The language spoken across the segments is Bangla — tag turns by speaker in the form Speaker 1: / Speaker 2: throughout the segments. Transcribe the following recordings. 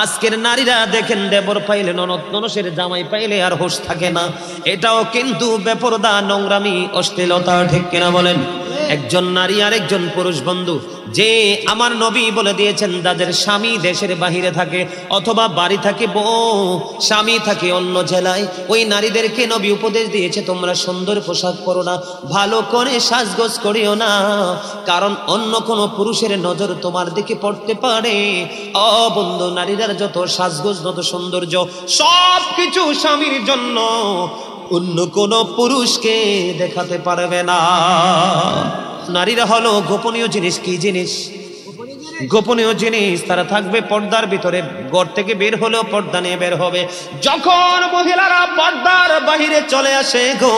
Speaker 1: আজকের নারীরা দেখেন দেবর পাইলে ননদ ননসের জামাই পাইলে আর হোশ থাকে না, এটাও কিন্তু বেপরদা, নোংরামি, অশ্লীলতা, ঠিক কিনা বলেন? একজন নারী আর একজন পুরুষ বন্ধু, যে আমার নবী বলে দিয়েছেন যাদের স্বামী দেশের বাহিরে থাকে অথবা বাড়ি থাকে বউ, স্বামী থাকে অন্য জেলায়, ওই নারীদেরকে নবী উপদেশ দিয়েছে তোমরা সুন্দর পোশাক পরো না, ভালো করে সাজগোজ করিও না, কারণ অন্য কোনো পুরুষের নজর তোমার দিকে পড়তে পারে। ও বন্ধু, নারীদের যত সাজগোজ, যত সৌন্দর্য, সব কিছু স্বামীর জন্য, অন্য কোন পুরুষকে দেখাতে পারবে না। নারীরা হলো গোপনীয় জিনিস। কি জিনিস? গোপনীয় জিনিস। তারা থাকবে পর্দার ভিতরে, ঘর থেকে বের হলেও পর্দা নিয়ে বের হবে। যখন মহিলারা পর্দার বাহিরে চলে আসে গো,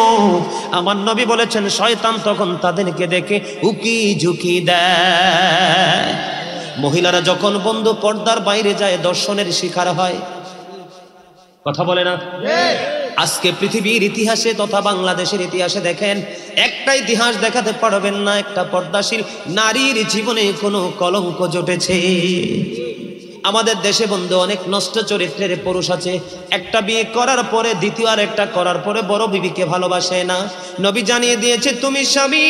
Speaker 1: আমার নবী বলেছেন শয়তান তখন তাদেরকে দেখে উকি ঝুঁকি দেয়। মহিলারা যখন বন্ধু পর্দার বাইরে যায় দর্শনের শিকার হয়। কথা বলে না? আজকে পৃথিবীর ইতিহাসে তথা বাংলাদেশের ইতিহাসে দেখেন, একটা ইতিহাস দেখাতে পারবেন না একটা পর্দাশীল নারীর জীবনে কোনো কলঙ্ক জটেছে। আমাদের দেশে বন্ধু অনেক নষ্ট চরিত্রের পুরুষ আছে, একটা বিয়ে করার পরে দ্বিতীয় আর একটা করার পরে বড় বিবিকে ভালোবাসে না। নবী জানিয়ে দিয়েছে তুমি স্বামী,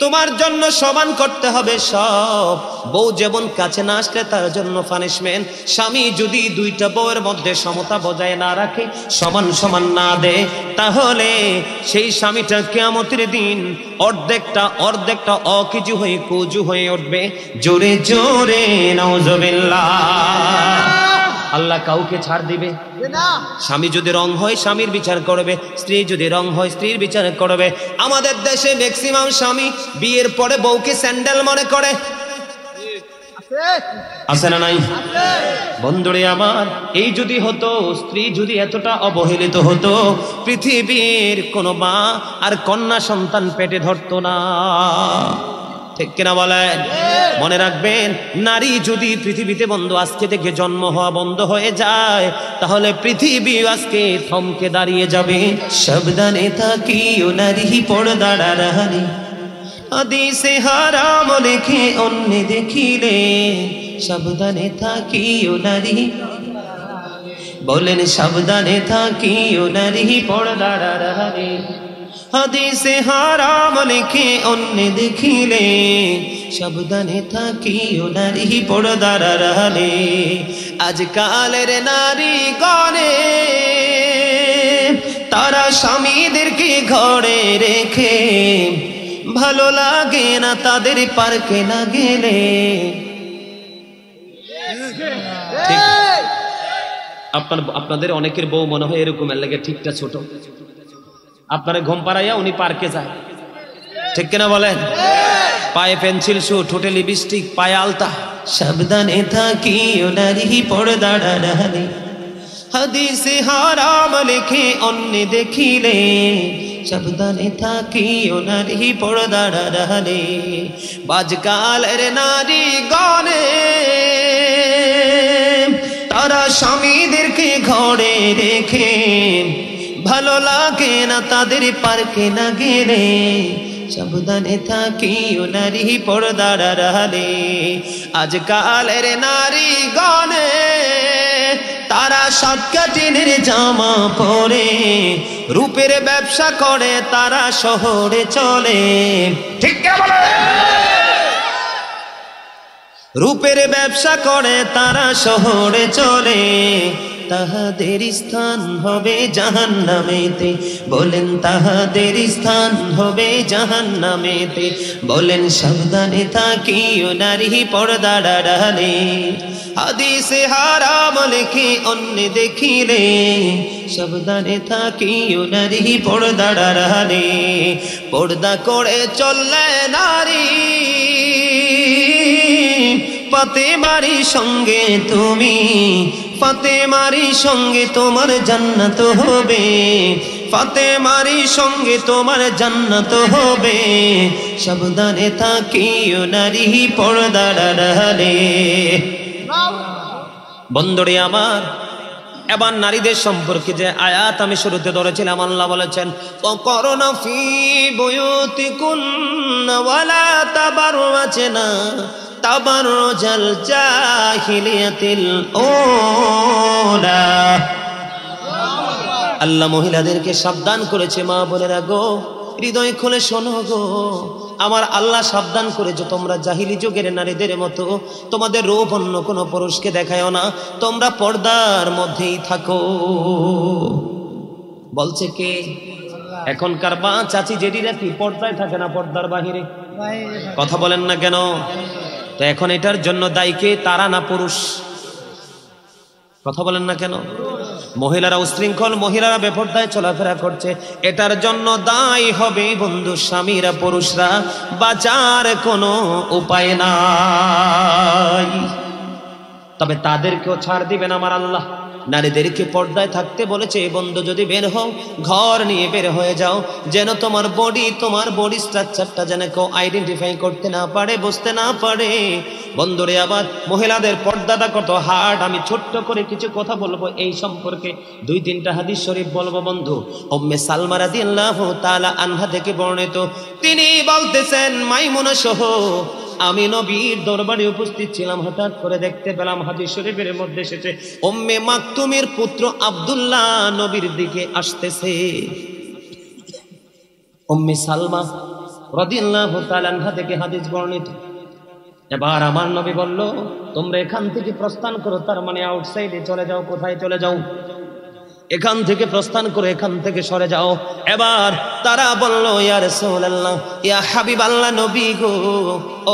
Speaker 1: তোমার জন্য সমান করতে হবে সব। বউ যেমন কাছে না আসলে তার জন্য পানিশমেন্ট। স্বামী যদি দুইটা বউয়ের মধ্যে সমতা বজায় না রাখে, সমান সমান না দেয়, তাহলে সেই স্বামীটা কিয়ামতের দিন অর্ধেকটা অকিজু হয়ে কুজু হয়ে উঠবে। জোরে জোরে নাউজুবিল্লাহ। আল্লাহ কাউকে ছাড় দিবে না। স্বামী যদি রং হয় স্বামীর বিচার করবে, স্ত্রী যদি রং হয় স্ত্রীর বিচার করবে। আমাদের দেশে ম্যাক্সিমাম স্বামী বিয়ের পরে বউকে স্যান্ডেল মনে করে, আছে না নাই? বন্ধুরে আমার, এই যদি হতো, স্ত্রী যদি এতটা অবহেলিত হতো, পৃথিবীর কোনো মা আর কন্যা সন্তান পেটে ধরতো না, ঠিক কিনা বলেন? মনে রাখবেন, নারী যদি পৃথিবীতে বন্ধু আজকে থেকে জন্ম হওয়া বন্ধ হয়ে যায়, তাহলে পৃথিবী আজকে থমকে দাঁড়িয়ে যাবে। সাবধানে থাকিও নারী পর্দার আড়ালে, হাদিসে হারাম লেখে অন্য দেখিলে। সাবধানে থাকিও নারী, বলেন সাবধানে থাকিও নারী পর্দার আড়ালে, হাদিসে হারাম লেখে অন্য দেখিলে। সাবধানে থাকিও নারী পর্দার আড়ালে। আজকালের নারী গণে তারা স্বামীদেরকে ঘরে রেখে, ভালো লাগে না তাদের পার্কে না গেলে। আপনাদের অনেকের বউ মনে হয় এরকম, এর লাগে ঠিকটা ছোট, আপনারা ঘুম পাড়াইয়া উনি পার্কে যায়, ঠিক কিনা বলেন? পায়ে পেন্সিল শু, ঠোঁটে লিপস্টিক, পায়ে আলতা। সাবধানে থাকিও নারী পর্দার আড়ালে, হাদিসে হারাম লেখে অন্য দেখিলে। সাবধানে থাকিও নারী পর্দার আড়ালে। আজকালের নারী গণে তারা স্বামীদেরকে ঘরে রেখে, ভালো লাগে না তাদের পার্কে না গেলে। সাবধানে থাকিও নারী পর্দার আড়ালে। আজকালের নারী গণে তারা সাতকাটিনের জামা পরে, রূপের ব্যবসা করে তারা শহরে চলে, ঠিক বলে? রূপের ব্যবসা করে তারা শহরে চলে, তাহাদের স্থান হবে জাহান্নামেতে। বলেন তাহাদের স্থান হবে জাহান্নামেতে। বলেন সাবধানে থাকিও নারী পর্দার আড়ালে, হাদিসে হারাম লেখে অন্য দেখিলে। সাবধানে থাকিও নারী পর্দার আড়ালে। পর্দা করে চললে নারী ফাতেমারি সঙ্গে তুমি, ফাতেমারি সঙ্গে তোমার জান্নাত হবে, ফাতেমারি সঙ্গে তোমার জান্নাত হবে। সাবধানে থাকিও নারী পর্দার আড়ালে। বন্ধুরে আমার, এবার নারীদের সম্পর্কে যে আয়াত আমি শুরুতে ধরেছিলাম, আল্লাহ বলেছেন ওয়াকরনা ফি বুয়ুতিকুন্না ওয়ালা তাবাররাজনা তাবাররুজাল জাহিলিয়াতিল উলা। আল্লাহ মহিলাদেরকে সাবধান করেছে, মা বোনেরা গো, হৃদয় খুলে শোনো গো, আমার আল্লাহ সাবধান করেছে, তোমরা জাহিলি যুগের নারীদের মতো তোমাদের রূপ অন্য কোনো পুরুষকে দেখায়ও না, তোমরা পর্দার মধ্যেই থাকো। বলছে কে? এখনকার মা চাচি জেডিরা কি পর্দায় থাকে না পর্দার বাহিরে? কথা বলেন না কেন? তো এখন এটার জন্য দায়ী কে? তারা না পুরুষ? কথা বলেন না কেন? মহিলারা উশৃঙ্খল, মহিলারা বেপর্দায় চলাফেরা করছে, এটার জন্য দায়ী হবে বন্ধু স্বামীরা, পুরুষরা। বাঁচার কোনো উপায় নাই। তবে তাদেরকেও ছাড় দিবেন আমার আল্লাহ। নারীদেরকে পর্দায় থাকতে বলেছে, বন্ধু যদি বের হও ঘর নিয়ে বের হয়ে যাও, যেন তোমার বডি স্ট্রাকচারটা যেন কেউ আইডেন্টিফাই করতে না পারে, বুঝতে না পারে। বন্ধুরে, আবার মহিলাদের পর্দাটা কত হার্ড, আমি ছোট্ট করে কিছু কথা বলবো এই সম্পর্কে, 2-3টা হাদিস শরীফ বলবো বন্ধু। উম্মে সালমা রাদিয়াল্লাহু তাআলা আনহা থেকে বর্ণিত, তিনি বলতেছেন, মাইমুনা সহ আমি নবীর দরবারে উপস্থিত ছিলাম, হঠাৎ করে দেখতে পেলাম হাদিস শরীফের মধ্যে এসেছে, উম্মে মাকতুমের পুত্র আব্দুল্লাহ নবীর দিকে আসতেছে। উম্মে সালমা রাদিয়াল্লাহু তাআলা আনহা থেকে হাদিস বর্ণিত। এবার আমার নবী বলল, তোমরা এখান থেকে প্রস্থান করো, তার মানে আউটসাইডে চলে যাও। কোথায় চলে যাও? এখান থেকে প্রস্থান করে এখান থেকে সরে যাও। এবার তারা বলল, ইয়া রাসূলুল্লাহ, ইয়া হাবিবাল্লাহ, নবী গো,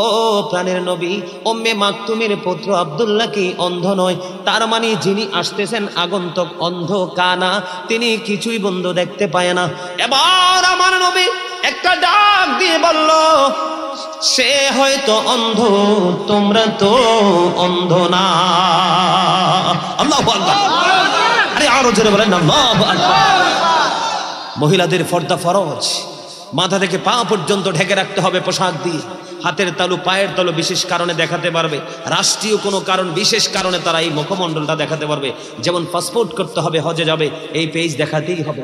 Speaker 1: ও প্রাণের নবী, উম্মে মাকতুমের পুত্র আব্দুল্লাহ কি অন্ধ নয়? তার মানে যিনি আসতেছেন আগন্তুক অন্ধ, কানা, তিনি কিছুই বন্ধু দেখতে পায় না। এবার আমার নবী একটা ডাক দিয়ে বলল, সে হয়তো অন্ধ, তোমরা তো অন্ধ না। আল্লাহু আকবার। আরে আরো জোরে বলেন না, আল্লাহু আকবার। মহিলাদের পর্দা ফরজ, মাথা থেকে পা পর্যন্ত ঢেকে রাখতে হবে পোশাক দিয়ে। হাতের তালু, পায়ের তালু বিশেষ কারণে দেখাতে পারবে, রাষ্ট্রীয় কোনো কারণ, বিশেষ কারণে তারা এই মুখমণ্ডলটা দেখাতে পারবে। যেমন পাসপোর্ট করতে হবে, হজে যাবে, এই পেজ দেখাতেই হবে।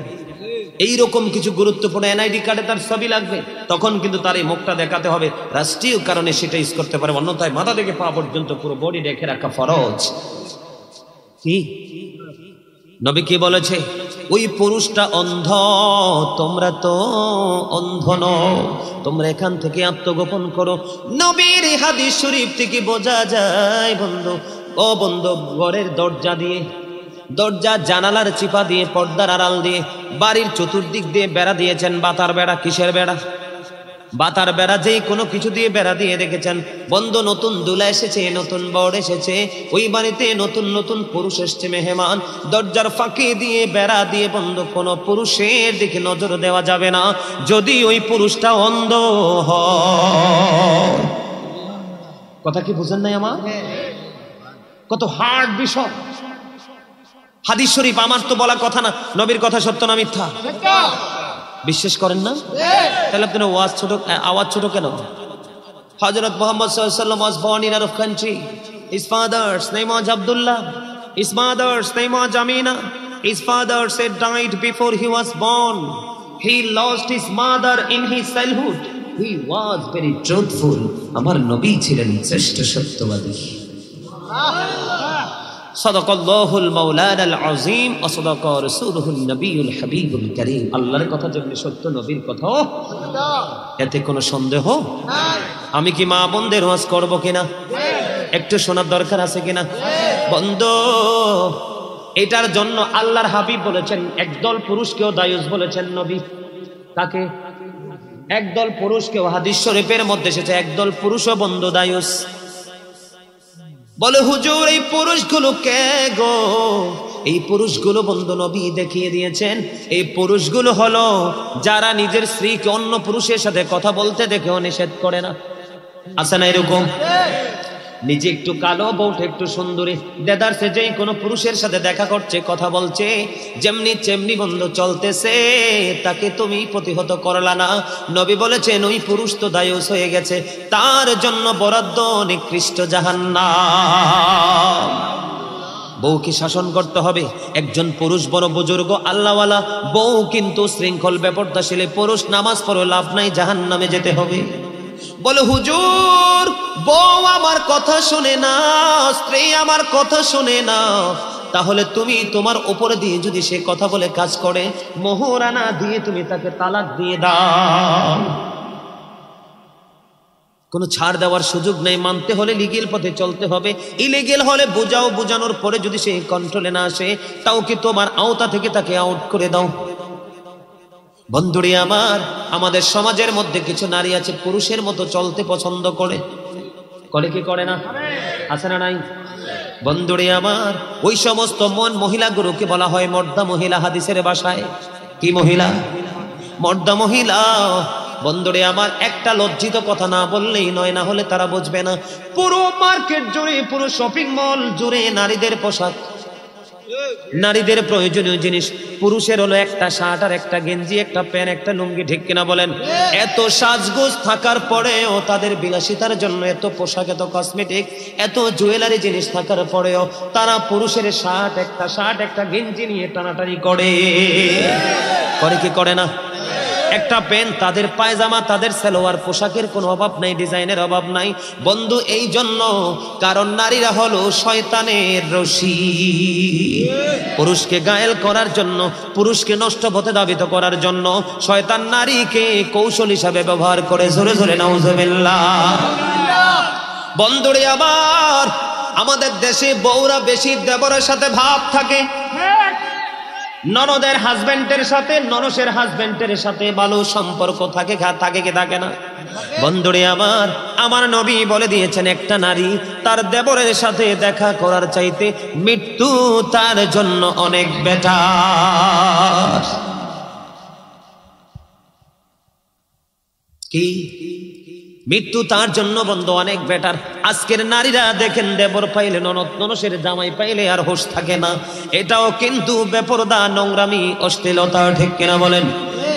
Speaker 1: এইরকম কিছু গুরুত্বপূর্ণ এনআইডি কার্ডে তার ছবি লাগবে, তখন কিন্তু তার এই মুখটা দেখাতে হবে, রাষ্ট্রীয় কারণে সেটা ইউজ করতে পারে। অন্যথায় মাথা থেকে পা পর্যন্ত পুরো বডি ঢেকে রাখা ফরজ। কি নবী কি বলেছে? ওই পুরুষটা অন্ধ, তোমরা তো অন্ধ নও, তোমরা এখান থেকে আত্মগোপন করো। নবীর হাদিস শরীফ থেকে বোঝা যায় বন্ধু, ও বন্ধু, ঘরের দরজা দিয়ে, দরজা জানালার চিপা দিয়ে, পর্দার আড়াল দিয়ে, বাড়ির চতুর্দিক দিয়ে বেড়া দিয়েছেন। বাতার বেড়া। কিসের বেড়া? বাতার বেড়া। যেই কোনো কিছু দিয়ে বেড়া দিয়ে রেখেছেন বন্ধু। নতুন দুলা এসেছে, নতুন বর এসেছে, ওই বাড়িতে নতুন নতুন পুরুষ এসছে, মেহমান। দরজার ফাঁকি দিয়ে বেড়া দিয়ে বন্ধু, কোনো পুরুষের দিকে নজর দেওয়া যাবে না যদি ওই পুরুষটা অন্ধ হয়। কথা কি বুঝেন নাই আমার? কত হার্ড বিষয়। হাদিস শরীফ, আমার তো বলা কথা না, নবীর কথা সত্য না মিথ্যা? বিশ্বাস করেন না? তাহলে আপনার আওয়াজ ছোট কেন? হযরত মুহাম্মদ সাল্লাল্লাহু আলাইহি ওয়াসাল্লাম was born in Arab country. His father's name was Abdullah. His mother's name was Amina. His father said died before he was born. He lost his mother in his childhood. He was very truthful. আমার নবী ছিলেন শ্রেষ্ঠ সত্যবাদী। সাদাকাল্লাহুল মাওলানাল আযীম ওয়া সাদাকা রাসূলুহুন নবিয়ুল হাবিবুল কারীম। আল্লাহর কথা যেমনি সত্য, নবীর কথাও সত্য, এতে কোনো সন্দেহ নাই। আমি কি মা বোনদের ওয়াজ করব কিনা? একটু শোনার দরকার আছে কিনা? বন্ধু, এটার জন্য আল্লাহর হাবিব বলেছেন, একদল পুরুষকেও দায়ুস বলেছেন নবী। কাকে? একদল পুরুষকেও। হাদিস শরীফের মধ্যে এসেছে একদল পুরুষও বন্ধু দায়ুস। বলে হুজুর, এই পুরুষগুলো কে গো? এই পুরুষগুলো বন্ধু নবী দেখিয়ে দিয়েছেন, এই পুরুষগুলো হলো যারা নিজের স্ত্রীকে অন্য পুরুষের সাথে কথা বলতে দেখেও নিষেধ করে না। আছে না এরকম? নিজে একটু কালো, বউটা একটু সুন্দরী, দেদারসে যেই কোনো পুরুষের সাথে দেখা করছে, কথা বলছে, যেমনি চেমনি বন্ধু চলতেছে, তাকে তুমি প্রতিহত করলা না। নবী বলেছেন ওই পুরুষ তো দায়ুস হয়ে গেছে, তার জন্য বরাদ্দ নিকৃষ্ট জাহান্নাম। বউকে শাসন করতে হবে। একজন পুরুষ বড় বুজুর্গ আল্লাহওয়ালা, বউ কিন্তু শৃঙ্খল বেপরদাশীল পুরুষ, নামাজ পড়ো লাভ নাই, জাহান্নামে যেতে হবে। বলে হুজুর, বউ আমার কথা শুনে না, স্ত্রী আমার কথা শুনে না, তাহলে তুমি তোমার উপরে দিয়ে যদি সে কথা বলে কাজ করে, মোহরানা দিয়ে তুমি তাকে তালাক দিয়ে দাও। কোনো ছাড় দেওয়ার সুযোগ নেই, মানতে হলে লিগেল পথে চলতে হবে। ইলিগেল হলে বোঝাও, বোঝানোর পরে যদি সে কন্ট্রোলে না আসে, তাও কি তোমার আওতা থেকে তাকে আউট করে দাও। বন্ধুরে আমার, আমাদের সমাজের মধ্যে কিছু নারী আছে পুরুষের মতো চলতে পছন্দ করে, করে কি করে না? আছে না নাই? বন্ধুরে আমার, ওই সমস্ত মহিলাগুলোকে বলা হয় মর্দা মহিলা। হাদিসের ভাষায় কি মহিলা? মর্দা মহিলা। বন্ধুরে আমার, একটা লজ্জিত কথা না বললেই নয়, না হলে তারা বুঝবে না। পুরো মার্কেট জুড়ে, পুরো শপিং মল জুড়ে নারীদের পোশাক, নারীদের প্রয়োজনীয় জিনিস। পুরুষের হলো একটা শার্ট আর একটা গেঞ্জি, একটা প্যান্ট, একটা লুঙ্গি, ঠিক কিনা বলেন? এত সাজগোজ থাকার পরেও, তাদের বিলাসিতার জন্য এত পোশাক, এত কসমেটিক, এত জুয়েলারি জিনিস থাকার পরেও তারা পুরুষের শার্ট একটা গেঞ্জি নিয়ে টানাটানি করে, করে কি করে না? একটা প্যান্ট, তাদের পায়জামা, তাদের সালোয়ার, পোশাকের কোনো অভাব নাই, ডিজাইনের অভাব নাই। বন্ধু, এই জন্য, কারণ নারীরা হলো শয়তানের রশি। পুরুষকে গায়েল করার জন্য, পুরুষকে নষ্ট পথে ধাবিত করার জন্য শয়তান নারীকে কৌশল হিসাবে ব্যবহার করে। জোরে জোরে নাউজুবিল্লাহ। বন্ধুরে আবার, আমাদের দেশে বউরা বেশি দেবরের সাথে ভাব থাকে, ননদের হাজবেন্ডের সাথে, ননসের হাজবেন্ডের সাথে ভালো সম্পর্ক থাকে, থাকে কি থাকে না? বন্ধুরে আমার, আমার নবী বলে দিয়েছেন, একটা নারী তার দেবরের সাথে দেখা করার চাইতে মৃত্যু তার জন্য অনেক বেটার। কি? মৃত্যু তার জন্য বন্ধু অনেক বেটার। আজকের নারীরা দেখেন, দেবর পাইলে, ননসের জামাই পাইলে আর হোশ থাকে না। এটাও কিন্তু বেপরদা, নোংরামি, অশ্লীলতা, ঠিক কিনা বলেন?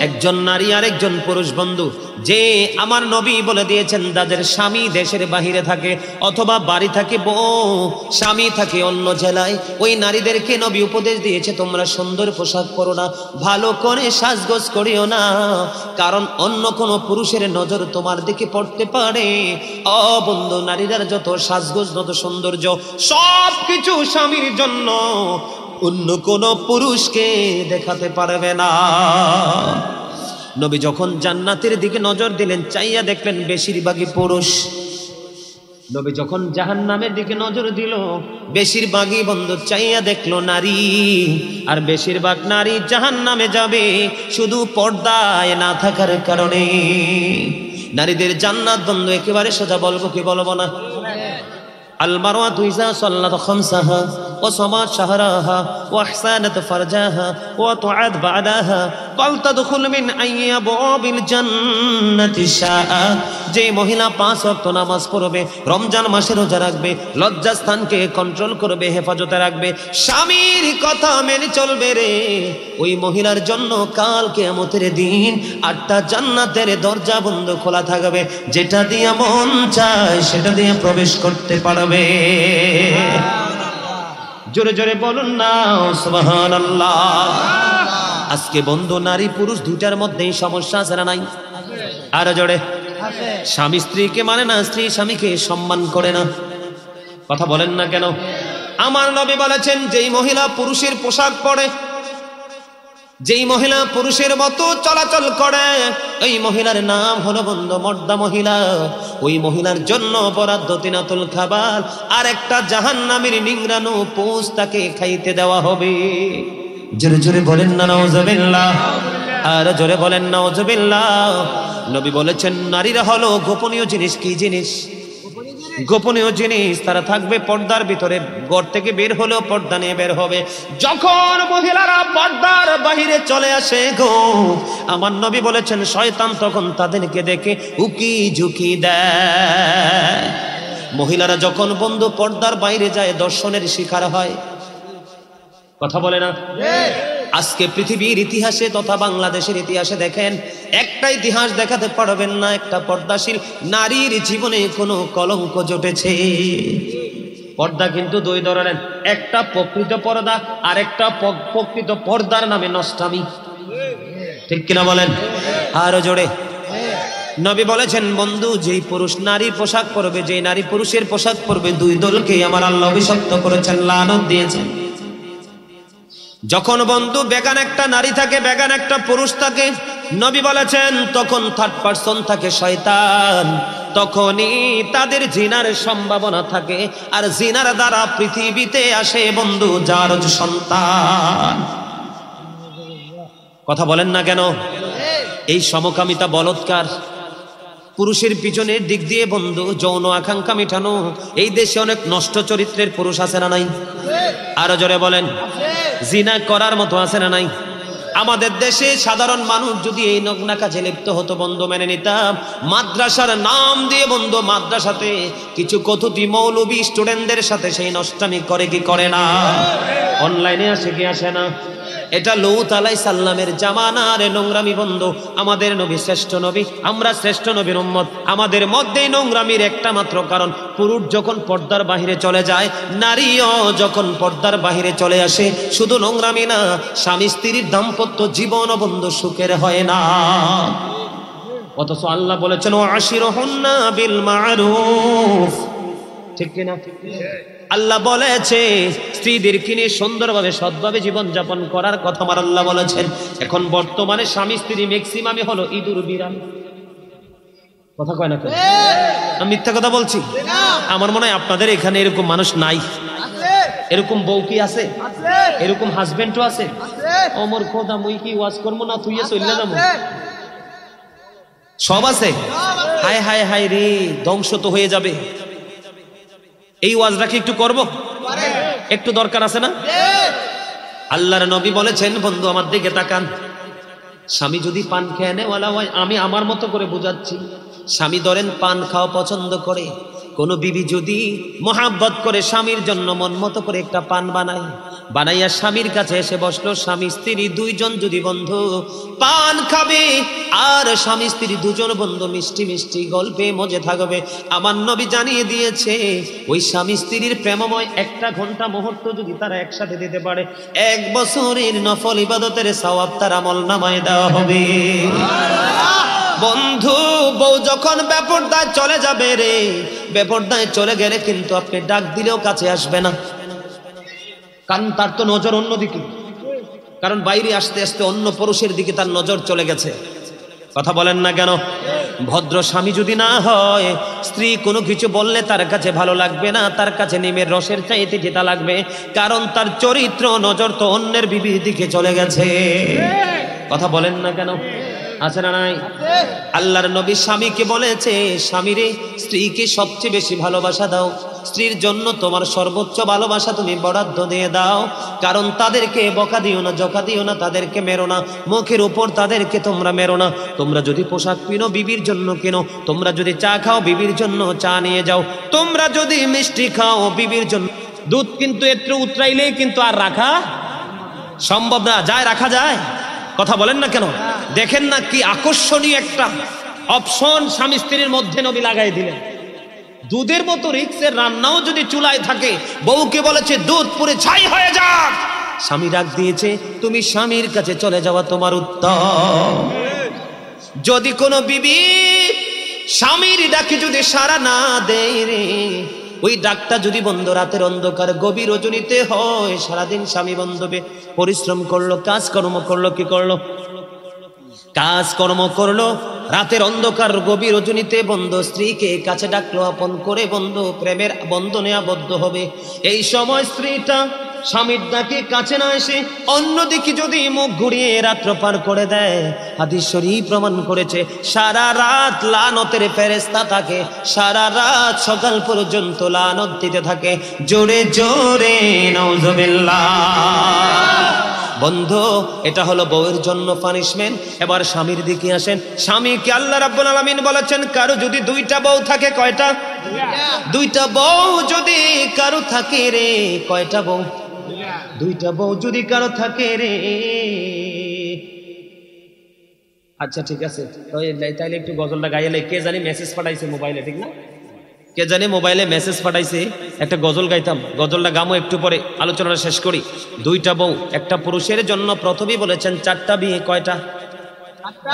Speaker 1: একজন নারী আর একজন পুরুষ বন্ধু, যে আমার নবী বলে দিয়েছেন, যাদের স্বামী দেশের বাহিরে থাকে অথবা বাড়ি থাকে বউ, স্বামী থাকে অন্য জেলায়, ওই নারীদেরকে নবী উপদেশ দিয়েছে, তোমরা সুন্দর পোশাক পরো না, ভালো করে সাজগোজ করিও না, কারণ অন্য কোনো পুরুষের নজর তোমার দিকে পড়তে পারে। ও বন্ধু, নারীদের যত সাজগোজ, যত সৌন্দর্য, সব কিছু স্বামীর জন্য, অন্য কোন পুরুষকে দেখাতে পারবে না। নবী যখন জান্নাতের দিকে নজর দিলেন, চাইয়া দেখলেন বেশিরভাগই পুরুষ। নবী যখন জাহান্নামের দিকে নজর দিল, বেশিরভাগই বন্ধু চাইয়া দেখলো নারী, আর বেশিরভাগ নারী জাহান্নামে যাবে শুধু পর্দায় না থাকার কারণে। নারীদের জান্নাত বন্ধু একেবারে সোজা, বলবো কি বলবো না? المرأة إذا صلت خمسها وصامت شهرها وأحسنت فرجها وطاعت بعدها فلتدخل من أي أبواب الجنة شاء। যে মহিলা 5 ওয়াক্ত নামাজ পড়বে, রমজান মাসে রোজা রাখবে, লজ্জাস্থানকে কন্ট্রোল করবে, হেফাজতে রাখবে, স্বামীর কথা মেনে চলবে রে, ওই মহিলার জন্য কাল কিয়ামতের দিন 8টা জান্নাতের দরজা বন্ধ খোলা থাকবে, যেটা দিয়ে মন চায় সেটা দিয়ে প্রবেশ করতে পারবে। জোরে জোরে বলুন না সুবহানাল্লাহ। আজকে বন্ধু, নারী পুরুষ দুইটার মধ্যেই সমস্যা আছে না নাই? আর জোরে। স্বামী স্ত্রীকে মানে না, স্ত্রী স্বামীকে সম্মান করে না। কথা বলেন না কেন? আমার নবী বলেছেন, যেই মহিলা পুরুষের পোশাক পরে, যেই মহিলা পুরুষের মতো চলাচল করে, এই মহিলার নাম হলো বন্ধু মর্দা মহিলা। ওই মহিলার জন্য বরাদ্দ তিনাতুল খাবার, আর একটা জাহান্নামের নিংড়ানো পোষ তাকে খাইতে দেওয়া হবে। জোরে জোরে বলেন না নাউজুবিল্লাহ, আর জোরে বলেন নাউজুবিল্লাহ। নবী বলেছেন, নারীরা হলো গোপনীয় জিনিস। কি জিনিস? গোপনীয় জিনিস। তারা থাকবে পর্দার ভিতরে, ঘর থেকে বের হলেও পর্দা নিয়ে বের হবে। যখন মহিলারা পর্দার বাহিরে চলে আসে গো, আমার নবী বলেছেন, শয়তান তখন তাদেরকে দেখে উকি ঝুঁকি দেয়। মহিলারা যখন বন্ধু পর্দার বাইরে যায়, দর্শনের শিকার হয়। কথা বলে না? আজকে পৃথিবীর ইতিহাসে তথা বাংলাদেশের ইতিহাসে দেখেন, একটা ইতিহাস দেখাতে পারবেন না একটা পর্দাশীল নারীর জীবনে কোনো কলঙ্ক জটেছে। পর্দা কিন্তু দুই ধরনের, একটা প্রকৃত পর্দা, আর একটা প্রকৃত পর্দার নামে নষ্টামি, ঠিক কিনা বলেন? আরো জোরে। নবী বলেছেন বন্ধু যেই পুরুষ নারীর পোশাক পরবে, যেই নারী পুরুষের পোশাক পরবে, দুই দলকে আমার আল্লাহ অভিশপ্ত করেছেন, লানত দিয়েছেন। যখন বন্ধু বেগান একটা নারী থাকে, বেগান একটা পুরুষ থাকে, নবী বলেছেন তখন থার্ড পারসন থাকে শয়তান, তখনই তাদের জিনার সম্ভাবনা থাকে। আর জিনার দ্বারা পৃথিবীতে আসে বন্ধু যার সন্তান। কথা বলেন না কেন? এই সমকামিতা বলৎকার, পুরুষের পিছনের দিক দিয়ে বন্ধু যৌন আকাঙ্ক্ষা মেটানো। এই দেশে অনেক নষ্ট চরিত্রের পুরুষ আছে না নাই? আরো জোরে বলেন। জিনা করার মতো আছে না নাই? আমাদের দেশে সাধারণ মানুষ যদি এই নগ্না কাজে লিপ্ত হতো বন্ধু, মেনে নিতাম। মাদ্রাসার নাম দিয়ে বন্ধু মাদ্রাসাতে কিছু কতুতি মৌলবী স্টুডেন্টদের সাথে সেই নষ্টামি করে কি করে না? অনলাইনে আসে কি আসে না? এটা লূত আলাইহিস সালামের জামানার নোংরামি বন্ধু। আমাদের নবী শ্রেষ্ঠ নবী, আমরা শ্রেষ্ঠ নবীর উম্মত। আমাদের মধ্যেই নোংরামির একটা মাত্র কারণ, পুরুষ যখন পর্দার বাহিরে চলে যায়, নারীও যখন পর্দার বাহিরে চলে আসে। শুধু নোংরামি না, স্বামী স্ত্রীর দাম্পত্য জীবন বন্ধু সুখের হয় না। অথচ আল্লাহ বলেছেন ওয়াশিরুহুন্না বিল মারুফ, ঠিক কিনা? আল্লাহ বলেছে স্ত্রীদেরকে নিয়ে সুন্দরভাবে সৎভাবে জীবন যাপন করার কথা আমার আল্লাহ বলেছেন। এখন বর্তমানে স্বামী স্ত্রী ম্যাক্সিমামই হলো ইঁদুর বিড়াল। কথা কয় না? আমি মিথ্যা কথা বলছি? আমার মনে হয় আপনাদের এখানে এরকম মানুষ নাই। এরকম বউ কি আছে? এরকম হাজবেন্ডও আছে? ওমর খোদা মুই কি ওয়াজ করবো না, তুই চললে যাবো, সব আছে। হায় হায় হায় রে, ধ্বংস তো হয়ে যাবে। এই ওয়াজটা কি একটু করব? একটু দরকার আছে না? আল্লাহর নবী বলেছেন বন্ধু আমার দিকে তাকান, স্বামী যদি পান খেয়ে নেওয়ালা হয়, আমি আমার মতো করে বুঝাচ্ছি, স্বামী ধরেন পান খাওয়া পছন্দ করে, কোন বিবি যদি মোহাব্বত করে স্বামীর জন্য মন মতো করে একটা পান বানাইয়া স্বামীর কাছে এসে বসলো, স্বামী স্ত্রী দুইজন যদি বন্ধু পান খাবে আর স্বামী স্ত্রী দুজন বন্ধু মিষ্টি মিষ্টি গল্পে মজে থাকবে, আমার নবী জানিয়ে দিয়েছে ওই স্বামী স্ত্রীর প্রেমময় একটা ঘন্টা মুহূর্ত যদি তারা একসাথে দিতে পারে, 1 বছরের নফল ইবাদতের সওয়াব তার আমলনামায় দেওয়া হবে। বন্ধু বউ যখন বেপরদায় চলে যাবে রে, বেপরদায় চলে গেলে কিন্তু আপনি ডাক দিলেও কাছে আসবে না, কারণ তার তো নজর অন্যদিকে, কারণ বাইরে আসতে আসতে অন্য পুরুষের দিকে তার নজর চলে গেছে। কথা বলেন না কেন? ভদ্র স্বামী যদি না হয়, স্ত্রী কোনো কিছু বললে তার কাছে ভালো লাগবে না, তার কাছে নিমের রসের চাইতে যেটা লাগবে, কারণ তার চরিত্র নজর তো অন্যের বিবির দিকে চলে গেছে। কথা বলেন না কেন? আছে না নাই? আল্লাহর নবী স্বামীকে বলেছে, স্বামীরে স্ত্রীকে সবচেয়ে বেশি ভালোবাসা দাও, স্ত্রীর জন্য তোমার সর্বোচ্চ ভালোবাসা তুমি বরাদ্দ দিয়ে দাও, কারণ তাদেরকে বকা দিও না, জকা দিও না, তাদেরকে মেরো না, মুখের উপর তাদেরকে তোমরা মেরো না। তোমরা যদি পোশাক কিনো বিবির জন্য কেনো, তোমরা যদি চা খাও বিবির জন্য চা নিয়ে যাও, তোমরা যদি মিষ্টি খাও বিবির জন্য। দুধ কিন্তু একটু উতরাইলেই কিন্তু আর রাখা সম্ভব না, যায় রাখা যায়? কথা বলেন না কেন? দেখেন না কি আকর্ষণীয় একটা অপশন স্বামী স্ত্রীর মধ্যে নবী লাগাই দিলেন। দুধের মতো রিক্সের রান্নাও যদি চুলায় থাকে, বউকে বলেছে দুধ পুরে ছাই হয়ে যাক, স্বামী ডাক দিয়েছে তুমি স্বামীর কাছে চলে যাওয়া তোমার উত্তম। যদি কোনো বিবি স্বামীর ডাকে যদি সাড়া না দেয় রে, ওই ডাকটা যদি বন্ধ রাতের অন্ধকার গভীর রজনীতে হয়, সারাদিন স্বামী বন্ধবে পরিশ্রম করলো, কাজকর্ম করলো, কি করলো? কাজকর্ম করলো, রাতের অন্ধকার গভীর রজনীতে বন্ধু স্ত্রীকে কাছে ডাকলো, আপন করে বন্ধু প্রেমের বন্ধনে আবদ্ধ হবে। এই সময় স্ত্রীটা স্বামীর ডাকে কাছে না এসে অন্যদিকে যদি মুখ ঘুরিয়ে রাত্র পার করে দেয়, হাদিস শরীফ প্রমাণ করেছে সারা রাত লানতের ফেরেশতা থাকে, সারা রাত সকাল পর্যন্ত লানত দিতে থাকে। জোরে জোরে নাউজুবিল্লাহ। বন্ধু এটা হলো বউয়ের জন্য পানিশমেন্ট। এবার স্বামীর দিকে আসেন। স্বামীকে আল্লাহ রাব্বুল আলামিন বলেছেন কারো যদি 2টা বউ থাকে, কয়টা? 2টা বউ যদি কারো থাকে রে, কয়টা বউ? 2টা বউ যদি কারো থাকে রে। আচ্ছা ঠিক আছে, তাইলে একটু গজলটা গাইলে। কে জানি মেসেজ পাঠাইছে মোবাইলে, ঠিক না? কে জানি মোবাইলে মেসেজ পাঠাইছে, একটা গজল গাইতাম, গজলটা গামো একটু পরে, আলোচনাটা শেষ করি। 2টা বউ একটা পুরুষের জন্য প্রথমেই বলেছেন 4টা বিয়ে, কয়টা?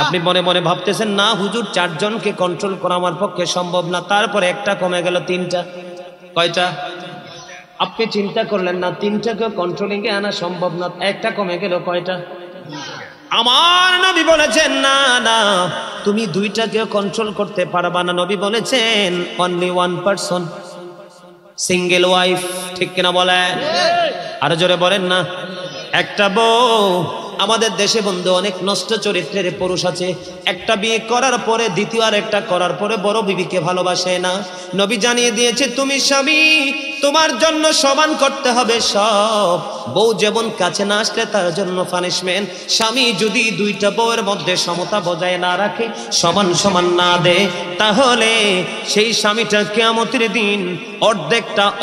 Speaker 1: আপনি মনে মনে ভাবতেছেন না হুজুর 4 জনকে কন্ট্রোল করা আমার পক্ষে সম্ভব না, তারপরে একটা কমে গেল 3টা। কয়টা? আপনি চিন্তা করলেন না 3টাকে কন্ট্রোলিং এ আনা সম্ভব না, একটা কমে গেল কয়টা? আমার নবী বলেছেন না না তুমি 2টাকে কন্ট্রোল করতে পারবা না। নবী বলেছেন অনলি 1 পারসন, সিঙ্গেল ওয়াইফ। ঠিক কিনা বলেন? আরো জোরে বলেন না। একটা বউ। আমাদের দেশে বন্ধু অনেক নষ্ট চরিত্রের পুরুষ আছে, একটা বিয়ে করার পরে দ্বিতীয় আর একটা করার পরে বড় বিবিকে ভালোবাসে না। নবী জানিয়ে দিয়েছে তুমি স্বামী, তোমার জন্য সমান করতে হবে সব। বউ যেমন কাছে না আসলে তার জন্য পানিশমেন্ট। স্বামী যদি 2টা বউয়ের মধ্যে সমতা বজায় না রাখে, সমান সমান না দেয়, তাহলে সেই স্বামীটা কিয়ামতের দিন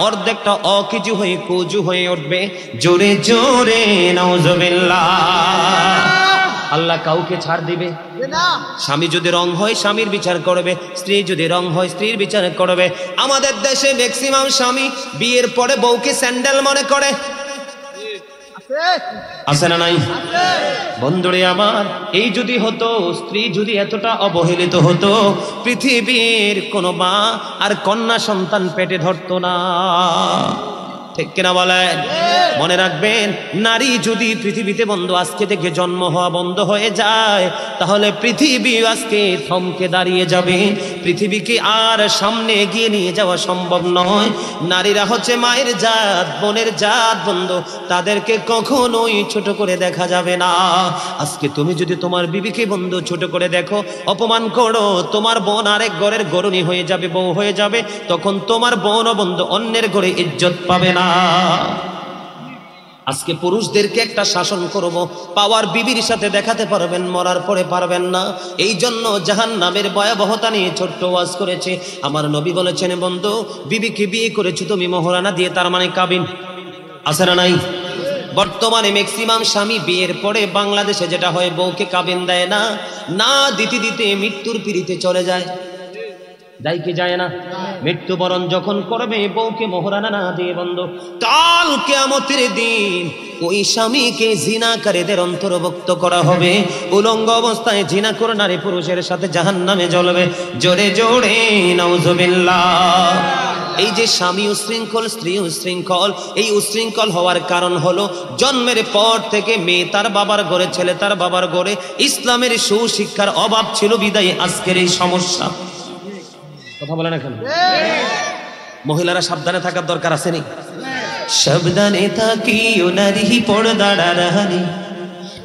Speaker 1: অর্ধেকটা অকিজু হয়ে কুজু হয়ে উঠবে। জোরে জোরে নাউজুবিল্লাহ। আল্লাহ কাউকে ছাড় দিবে না। স্বামী যদি রং হয় স্বামীর বিচার করবে, স্ত্রী যদি রং হয় স্ত্রীর বিচার করবে। আমাদের দেশে ম্যাক্সিমাম স্বামী বিয়ের পরে বউকে স্যান্ডেল মনে করে। আছে না নাই? বন্ধুরে আমার, এই যদি হতো, স্ত্রী যদি এতটা অবহেলিত হতো, পৃথিবীর কোনো মা আর কন্যা সন্তান পেটে ধরতো না। ঠিক কিনা বলেন? মনে রাখবেন, নারী যদি পৃথিবীতে বন্ধু আজকে থেকে জন্ম হওয়া বন্ধ হয়ে যায়, তাহলে পৃথিবী আজকে থমকে দাঁড়িয়ে যাবে। পৃথিবীকে আর সামনে এগিয়ে নিয়ে যাওয়া সম্ভব নয়। নারীরা হচ্ছে মায়ের জাত, বোনের জাত বন্ধু, তাদেরকে কখনোই ছোট করে দেখা যাবে না। আজকে তুমি যদি তোমার বিবিকে বন্ধু ছোট করে দেখো, অপমান করো, তোমার বোন আরেক ঘরের গরুনি হয়ে যাবে, বউ হয়ে যাবে, তখন তোমার বোন ও বন্ধু অন্যের ঘরে ইজ্জত পাবে না। আজকে পুরুষদেরকে একটা শাসন করব, পাওয়ার বিবির সাথে দেখাতে পারবেন, মরার পরে পারবেন না। এই জন্য জাহান্নামের ভয়াবহতা নিয়ে ছোট্ট ওয়াজ করেছে। আমার নবী বলেছেন বন্ধু, বিবিকে বিয়ে করেছো তুমি মোহরানা দিয়ে, তার মানে কাবিন। আছে না নাই? বর্তমানে ম্যাক্সিমাম স্বামী বিয়ের পরে বাংলাদেশে যেটা হয়, বউকে কাবিন দেয় না, না দিতে দিতে মৃত্যুর পিড়িতে চলে যায়। যায় কি যায় না? মৃত্যুবরণ যখন করবে বউকে মোহরানা না দিয়ে বন্ধু, কাল কিয়ামতের দিন ওই স্বামীকে জিনাকারীদের অন্তর্ভুক্ত করা হবে। উলঙ্গ অবস্থায় জিনা করে নারী পুরুষের সাথে জাহান্নামে জ্বলবে। জোরে জোরে নাউজুবিল্লাহ। এই যে স্বামী উশৃঙ্খল, স্ত্রী উশৃঙ্খল, এই উশৃঙ্খল হওয়ার কারণ হলো জন্মের পর থেকে মেয়ে তার বাবার ঘরে, ছেলে তার বাবার ঘরে, ইসলামের সুশিক্ষার অভাব ছিল বিদায় আজকের এই সমস্যা। কথা বলে না কেন? মহিলারা সাবধানে থাকার দরকার আছে নি? সাবধানে থাকিও নারী পর্দার আড়ালে,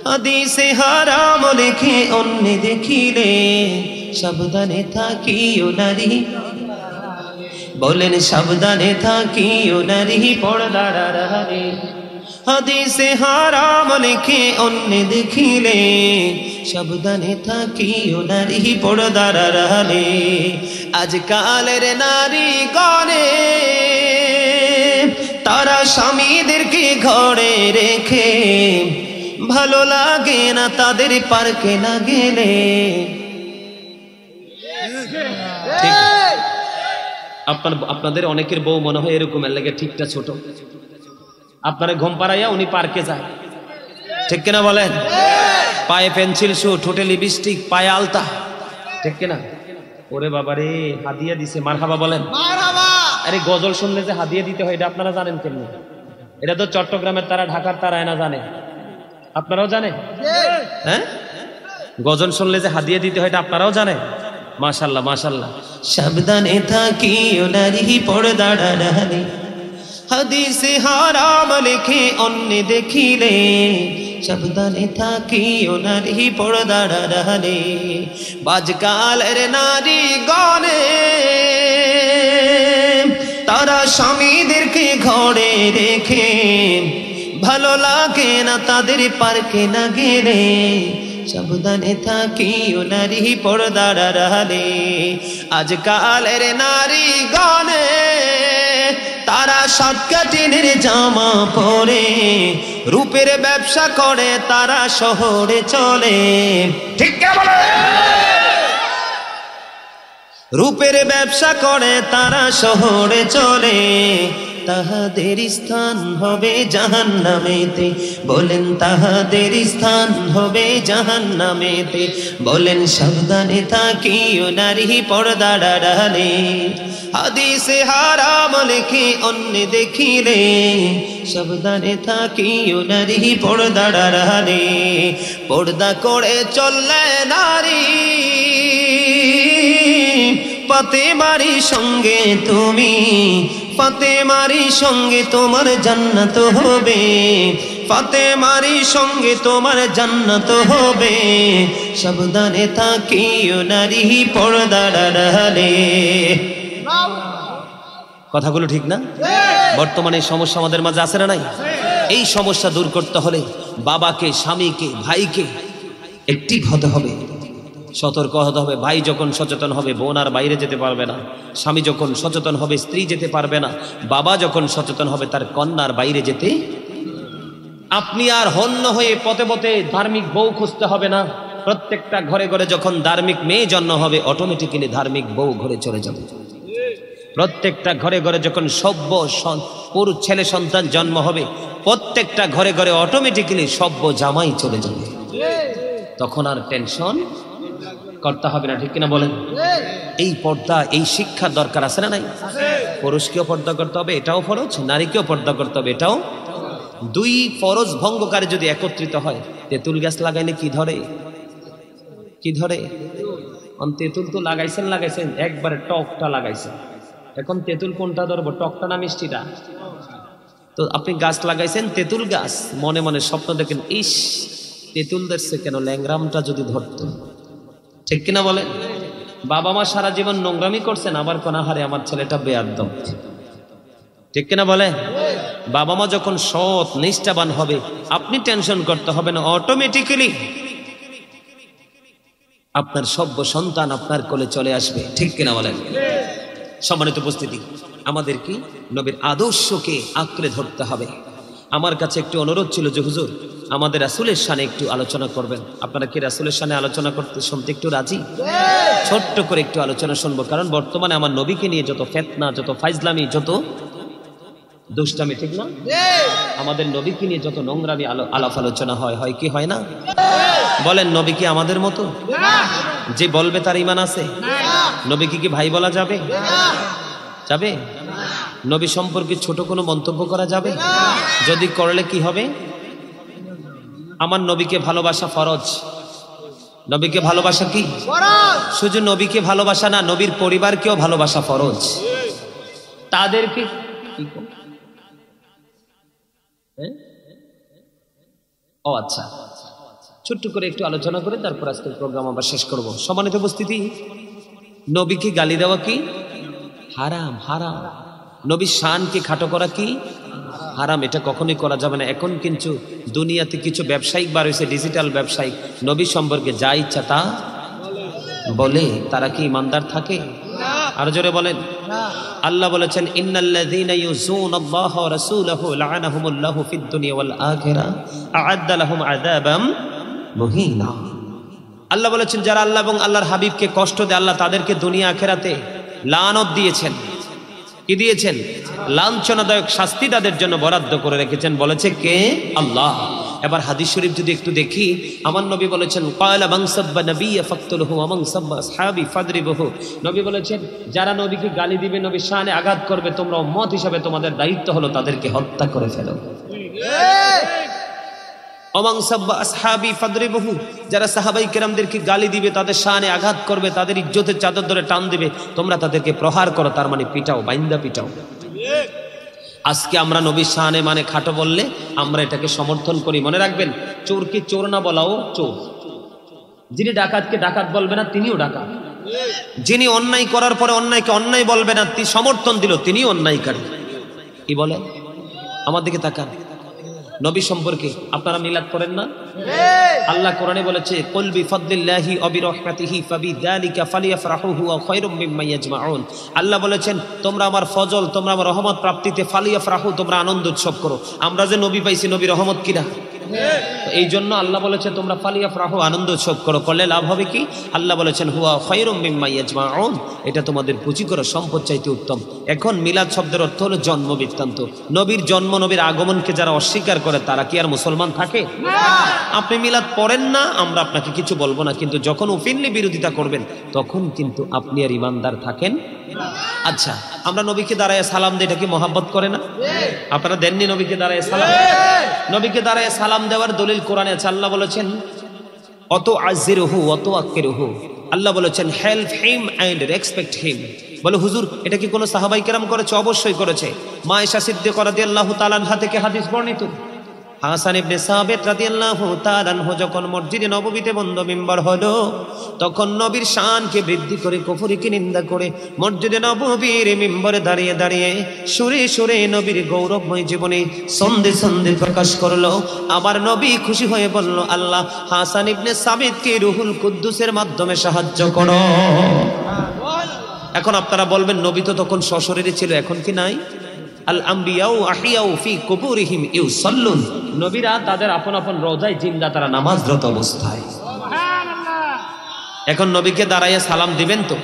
Speaker 1: হাদিসে হারাম লেখে অন্য দেখিলে। সাবধানে থাকিও নারী, বলেন সাবধানে থাকিও নারী পর্দার আড়ালে, হাদিসে হারাম লেখে অন্য দেখিলে। সাবধানে থাকিও নারী পর্দার আড়ালে। আজকালের নারী গণে তারা স্বামীদেরকে ঘরে রেখে, ভালো লাগে না তাদের পার্কে না গেলে। আপনাদের অনেকের বউ মনে হয় এরকম, এর লাগে ঠিকটা ছোট, আপনারা ঘুম পাড়াইয়া উনি পার্কে যায়। ঠিক কিনা বলেন? পায়ে পেন্সিল শু, ঠোঁটে লিপস্টিক, পায়ে আলতা। ঠিক কিনা? ওরে বাবারে, হাদিয়া দিছে। মারহাবা বলেন। আরে গজল শুনলে যে হাদিয়া দিতে হয়, এটা আপনারা জানেন কেমনি? এটা তো চট্টগ্রামের তারা, ঢাকার তারা এনা জানে, আপনারাও জানেন? হ্যাঁ, গজল শুনলে যে হাদিয়া দিতে হয়, এটা আপনারাও জানেন? মাশাআল্লাহ মাশাআল্লাহ। সাবধানে থাকিও নারী পর্দার আড়ালে, হাদিসে হারাম লেখে অন্য দেখিলে। সাবধানে থাকিও নারী পর্দার আড়ালে। আজকালের নারী গণে তারা স্বামীদেরকে ঘরে রেখে, ভালো লাগে না তাদের পার্কে না গেলে। সাবধানে থাকিও নারী পর্দার আড়ালে। আজকালের নারী গণে তারা সাতকাটিনের জামা পরে, রূপের ব্যবসা করে তারা শহরে চলে। ঠিক বলে? রূপের ব্যবসা করে তারা শহরে চলে। তাহাদের স্থান হবে জাহান্নামেতে, বলেন তাহাদের স্থান হবে জাহান্নামেতে। বলেন সাবধানে থাকিও নারী পর্দার আড়ালে, হাদিসে হারাম লেখে অন্য দেখিলে, সাবধানে থাকিও নারী পর্দার আড়ালে। পর্দা করে চললে নারী ফাতেমার সঙ্গে তুমি, ফাতেমার সঙ্গে তোমার জান্নাত হবে, ফাতেমার সঙ্গে তোমার জান্নাত হবে। সাবধানে থাকিও নারী পর্দার আড়ালে। কথাগুলো ঠিক না? বর্তমানে সমস্যা আমাদের মাঝে আছে না নাই? এই সমস্যা দূর করতে হলে বাবাকে, স্বামীকে, ভাইকে একটি হতে হবে, সতর্ক হতে হবে। ভাই যখন সচেতন হবে বোন আর বাইরে যেতে পারবে না, স্বামী যখন সচেতন হবে স্ত্রী যেতে পারবে না, বাবা যখন সচেতন হবে তার কন্যার বাইরে যেতে। আপনি আর হন্য হয়ে পথে পথে ধার্মিক বউ খুঁজতে হবে না। প্রত্যেকটা ঘরে ঘরে যখন ধার্মিক মেয়ে জন্ম হবে অটোমেটিক্যালি ধার্মিক বউ ঘরে চলে যাবে। প্রত্যেকটা ঘরে ঘরে যখন সভ্য পুরুষ ছেলে সন্তান জন্ম হবে প্রত্যেকটা ঘরে ঘরে অটোমেটিক্যালি সভ্য জামাই চলে যাবে। তখন আর টেনশন করতে হবে না, ঠিক কিনা বলেন? এই পর্দা, এই শিক্ষার দরকার আছে না নাই? পুরুষকেও পর্দা করতে হবে, এটাও ফরজ, নারীকেও পর্দা করতে হবে, এটাও। দুই ফরজ ভঙ্গকারী যদি একত্রিত হয়, তেঁতুল গাছ লাগাইলে কি ধরে? কি ধরে? তেঁতুল তো লাগাইছেন একবারে টকটা লাগাইছেন, এখন তেঁতুল কোনটা ধরবো, টকটা না মিষ্টিটা? তো আপনি গাছ লাগাইছেন তেঁতুল গাছ, মনে মনে স্বপ্ন দেখেন, ইস তেঁতুল ধরছে কেন, ল্যাংরামটা যদি ধরতো, ঠিক কিনা বলেন? বাবা মা সারা জীবন নোংরামি করছেন, আবার কোন হারে আমার ছেলেটা বেয়াদব, ঠিক কিনা বলে? বাবা মা যখন সৎ নিষ্ঠাবান হবে আপনি টেনশন করতে হবে না, অটোমেটিক্যালি আপনার সভ্য সন্তান আপনার কোলে চলে আসবে, ঠিক কিনা বলেন? সম্মানিত উপস্থিতি, আমাদের কি নবীর আদর্শকে আঁকড়ে ধরতে হবে। আমার কাছে একটু অনুরোধ ছিল যে হুজুর আমাদের রাসূলের শানে একটু আলোচনা করবেন। আপনারা কি রাসূলের শানে আলোচনা করতে শুনতে একটু রাজি? ছোট্ট করে একটু আলোচনা শুনবো, কারণ বর্তমানে আমার নবীকে নিয়ে যত ফিতনা, যত ফাইজলামি, যত দুষ্টামি, ঠিক না? আমাদের নবীকে নিয়ে যত নোংরামি আলাপ আলোচনা হয় কি হয় না? বলেন নবী কি আমাদের মতো? যে বলবে তার ঈমান আছে? নবীকে কি ভাই বলা যাবে? যাবে? নবী সম্পর্কে ছোট কোনো মন্তব্য করা যাবে? যদি করলে কি হবে? আমার নবীকে ভালোবাসা ফরজ। নবীকে ভালোবাসা কি ফরজ? শুধু নবীকে ভালোবাসা না, নবীর পরিবারকেও ভালোবাসা ফরজ। তাদেরকে ও আচ্ছা, ছোট্ট করে একটু আলোচনা করে তারপর আজকের প্রোগ্রাম আমরা শেষ করব। সম্মানিত উপস্থিতি, নবীকে গালি দেওয়া কি হারাম? হারাম। নবীর শানকে খাটো করা কি হারাম, এটা কখনোই করা যাবে না। এখন কিন্তু দুনিয়াতে কিছু ব্যবসায়িক বার হয়েছে, ডিজিটাল ব্যবসায়িক, নবী সম্পর্কে যা ইচ্ছা তা বলে, তারা কি ইমানদার থাকে? আর জোরে বলেন। আল্লাহ বলেছেন ইন্নাল্লাযীনা ইউযুনাল্লাহা ওয়া রাসূলাহু লা'আনাহুমুল্লাহু ফিদ দুনিয়া ওয়াল আখিরা আ'আদ্দা লাহুম আযাবাম মুহিনা। আল্লাহ বলেছেন যারা আল্লাহ এবং আল্লাহর হাবিবকে কষ্ট দেয় আল্লাহ তাদেরকে দুনিয়া আখিরাতে লানত দিয়েছেন। কি দিয়েছেন? লাঞ্ছনাদায়ক শাস্তি তাদের জন্য বরাদ্দ করে রেখেছেন। বলেছে কে? আল্লাহ। এবার হাদিস শরীফ যদি একটু দেখি, আমার নবী বলেছেন ক্বালা মান সাব্বা নাবিয়্যা ফাকতুলহু ওয়া মান সাব্বা আসহাবি ফাদরিবহু। নবী বলেছেন যারা নবীকে গালি দিবে, নবীর শানে আঘাত করবে, তোমরা উম্মত হিসাবে তোমাদের দায়িত্ব হলো তাদেরকে হত্যা করে ফেলো। ওমান সাব্বা আসহাবি ফাদরিবহু, যারা সাহাবায়ে কেরামদেরকে গালি দিবে, তাদের শানে আঘাত করবে, তাদের ইজ্জতের চাদর ধরে টান দিবে, তোমরা তাদেরকে প্রহার করো, তার মানে পিটাও, বাইন্দা পিটাও। আজকে আমরা নবীর শানে মানে খাটো বললে আমরা এটাকে সমর্থন করি। মনে রাখবেন, চোরকে চোর না বলাও চোর। যিনি ডাকাতকে ডাকাত বলবে না তিনিও ডাকাত। যিনি অন্যায় করার পরে অন্যায়কে অন্যায় বলবে না, তিনি সমর্থন দিল, তিনিও অন্যায়কারী। কি বলেন? আমার দিকে তাকান। নবী সম্পর্কে আপনারা মিলাদ করেন না? আল্লাহ কোরআনে বলেছে কুল বিফাদলিল্লাহি ওয়া বিরহমাতিহি ফাবিযালিকা ফালিয়াফরাহু হুয়া খায়রুম মিম্মা ইয়াজমাউন। আল্লাহ বলেছেন তোমরা আমার ফজল, তোমরা আমার রহমত প্রাপ্তিতে ফালিয়াফরাহু, তোমরা আনন্দ উৎসব করো। আমরা যে নবী পাইছি, নবী রহমত কিনা? এই জন্য আল্লাহ বলেছে তোমরা ফালিয়াফরাহু, আনন্দ উৎসব করো। করলে লাভ হবে কি? আল্লাহ বলেছেন হুয়া খায়রুম মিম্মা ইয়াজমাউন, এটা তোমাদের পুঁজি করা সম্পদ চাইতে উত্তম। এখন মিলাদ শব্দের অর্থ হলো জন্ম বৃত্তান্ত। নবীর জন্ম, নবীর আগমনকে যারা অস্বীকার করে তারা কি আর মুসলমান থাকে? আপনি মিলাদ পড়েন না, আমরা আপনাকে কিছু বলবো না, কিন্তু যখন ওপেনলি বিরোধিতা করবেন তখন কিন্তু আপনি আর ইমানদার থাকেন। আচ্ছা, আমরা নবীকে দাঁড়ায় সালাম দিই, এটা কি মহাব্বত করে না? আপনারা দেননি নবীকে দাঁড়ায় সালাম? নবীকে দাঁড়ায় সালাম দেওয়ার দলিল কোরআনে আছে। আল্লাহ বলেছেন অত আজিরহু অত আক্কিরহু, আল্লাহ বলেছেন help him and respect him. বলে হুজুর এটা কি কোনো সাহাবাই কেরাম করেছে? অবশ্যই করেছে। মা আয়েশা সিদ্দিকা রাদিয়াল্লাহু তাআলা আনহা থেকে হাদিস বর্ণিত। হাসান ইবনে সাবিত রাদিয়াল্লাহু তাআলা আনহু যখন মসজিদে নববীতে বন্ধ মিম্বার হলো, তখন নবীর শানকে বৃদ্ধি করে কুফরিকে নিন্দা করে মসজিদে নববীর মিম্বরে দাঁড়িয়ে দাঁড়িয়ে সুরে সুরে নবীর গৌরবময় জীবনে সন্ধে সন্ধে প্রকাশ করলো। আবার নবী খুশি হয়ে বলল, আল্লাহ হাসান ইবনে সাবিতকে রুহুল কুদ্দুসের মাধ্যমে সাহায্য করো। এখন আপনারা বলবেন নবী তো তখন সশরীরে ছিল, এখন কি নাই? আল আম্বিয়াউ আহিয়াউ ফি কুবুরিহিম ইউসাল্লুন, নবীরা তাদের আপন আপন রওজায় জিন্দা, তারা নামাজরত অবস্থায়। এখন নবীকে দাঁড়াইয়া সালাম দিবেন তো?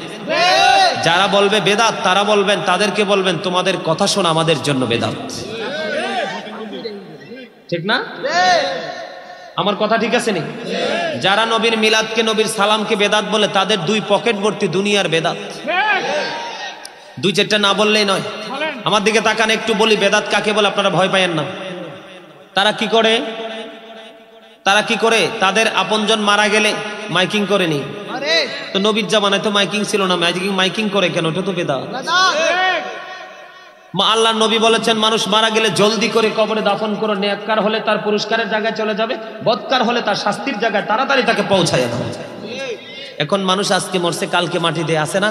Speaker 1: যারা বলবে বেদাত তারা বলবেন, তাদেরকে বলবেন তোমাদের কথা শোনা আমাদের জন্য বেদাত, ঠিক না? আমার কথা ঠিক আছে নি? যারা নবীর মিলাদকে, নবীর সালামকে বেদাত বলে, তাদের দুই পকেট ভর্তি দুনিয়ার বেদাত। দুই চারটা না বললেই নয়। আমার দিকে তাকান, একটু বলি বেদাত কাকে বলে, আপনারা ভয় পায়েন না। তারা কি করে? তারা কি করে? তাদের আপনজন মারা গেলে মাইকিং করে নি। তো নবীর জামানায় তো মাইকিং ছিল না, মাইকিং করে কেন? ওটা তো বেদাত। আল্লাহর নবী বলেছেন মানুষ মারা গেলে জলদি করে কবরে দাফন করো, নেককার হলে তার পুরস্কারের জায়গায় চলে যাবে, বদকার হলে তার শাস্তির জায়গায় তাড়াতাড়ি তাকে পৌঁছায় দাও। এখন মানুষ আজকে মরছে কালকে মাটি দিয়ে আসে না?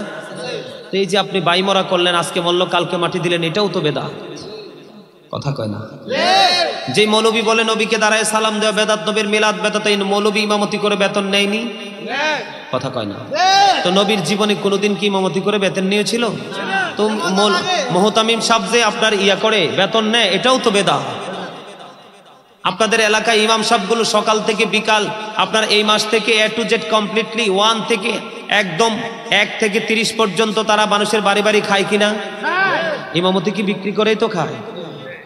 Speaker 1: তো এই যে আপনি বাইমরা করলেন, আজকে মরল কালকে মাটি দিলেন, এটাও তো বেদাত। কথা কয় না? যে মৌলবী বলে নবীকে দাঁড়ায় সালাম দেওয়া বেদাত, নবীর মিলাদ বেদাত, এই মৌলবী ইমামতি করে বেতন নেয়নি। কথা কয় না? তো নবীর জীবনে কোনোদিন কি ইমামতি করে বেতন নিয়েছিল? তো মুহতামিম সাহেব যে আপনার ইয়া করে বেতন নেয়, এটাও তো বেদাত। আপনাদের এলাকায় ইমাম সাহেবগুলো সকাল থেকে বিকাল, আপনার এই মাস থেকে A to Z কমপ্লিটলি 1 থেকে একদম 1 থেকে 30 পর্যন্ত তারা মানুষের বাড়ি বাড়ি খায় কিনা? ইমামতি কি বিক্রি করেই তো খায়?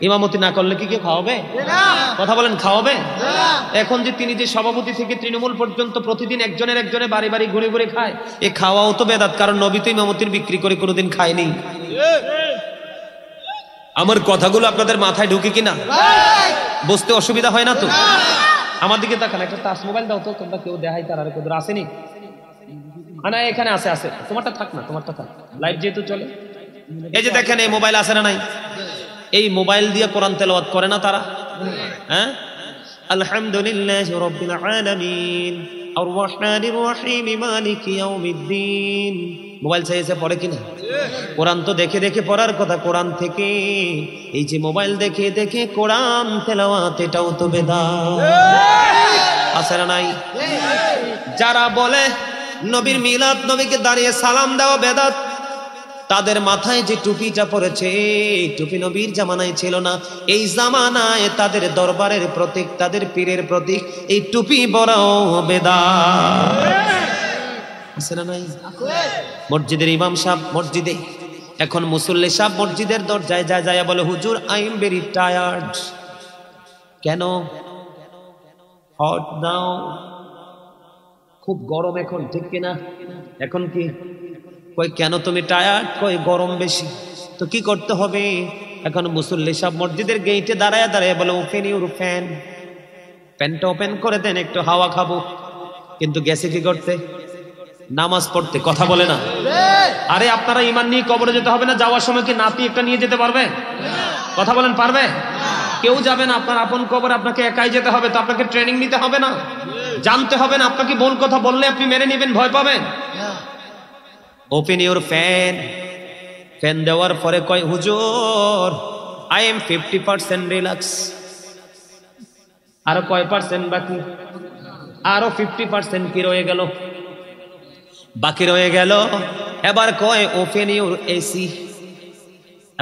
Speaker 1: ইমামতি না করলে কি কেউ খাওয়াবে? কথা বলেন, খাওয়াবে? এখন যে তিনি যে সভাপতি থেকে তৃণমূল পর্যন্ত প্রতিদিন একজনের বাড়ি বাড়ি ঘুরে ঘুরে খায়, এ খাওয়াও তো বেদাত, কারণ নবী তো ইমামতির বিক্রি করে কোনোদিন খায়নি। আমার কথাগুলো আপনাদের মাথায় ঢুকে কিনা? বুঝতে অসুবিধা হয় না তো? আমার দিকে তাকান, একটা টাচ মোবাইল দাও তো, তোমরা কেউ দেখাই তার আর কেউ আসেনি? না এখানে আছে, আছে, তোমারটা থাক না, তোমারটা থাক, লাইভ যেহেতু চলে। এই যে দেখেন এই মোবাইল আছে না নাই? এই মোবাইল দিয়ে কোরআন তেলাওয়াত করে না তারা? হ্যাঁ, আলহামদুলিল্লাহি রাব্বিল আলামিন আর রহমানির রহিম মালিকি ইয়াউমিদ্দিন। মোবাইল চাইছে পড়ে কিনা? কোরআন তো দেখে দেখে পড়ার কথা কোরআন থেকে। এই যে মোবাইল দেখে দেখে কোরআন তেলাওয়াত, এটাও তো বেদাত। আছে না নাই? যারা বলে নবীর মিলাদ, নবীকে দাঁড়িয়ে সালাম দেওয়া বেদাত, তাদের মাথায় যে টুপিটা পড়েছে, এই টুপি নবীর জামানায় ছিল না। এই জামানায় তাদের দরবারের প্রতীক, তাদের পীরের প্রতীক, এই টুপি বড়াও বেদাত। আছে না নাই? মসজিদের ইমাম সাহেব মসজিদে, এখন মুসল্লি সাহেব মসজিদের দরজায় যায়, যায় বলে হুজুর আই এম ভেরি টায়ার্ড। কেন? হট নাও, খুব গরম এখন, ঠিক কিনা? এখন কি কই কেন তুমি টায়ার্ড? কই গরম বেশি। তো কি করতে হবে? এখন মুসল্লি সাহেব মসজিদের গেইটে দাঁড়ায় দাঁড়ায় বলে ওপেন ইউর ফ্যান, ফ্যানটা ওপেন করে দেন, একটু হাওয়া খাবো। কিন্তু গেছে কি করতে? নামাজ পড়তে। কথা বলে না? আরে আপনারা ইমান নিয়ে কবরে যেতে হবে না? যাওয়ার সময় কি নাতি একটা নিয়ে যেতে পারবে? কথা বলেন, পারবে? কেউ যাবে না। আপনার আপন কবর আপনাকে একাই যেতে হবে। তো আপনাকে ট্রেনিং নিতে হবে না? জানতে হবে না? আপনাকে ভুল কথা বললে আপনি মেনে নেবেন, ভয় পাবেন? Open your fan. ফ্যান দেওয়ার পরে কয় হুজুর আই এম 50% রিল্যাক্স। আরো কয় পার্সেন্ট বাকি? আরো 50% কি রয়ে গেল? বাকি রয়ে গেল। এবার কয় ওপেন ইউর এসি।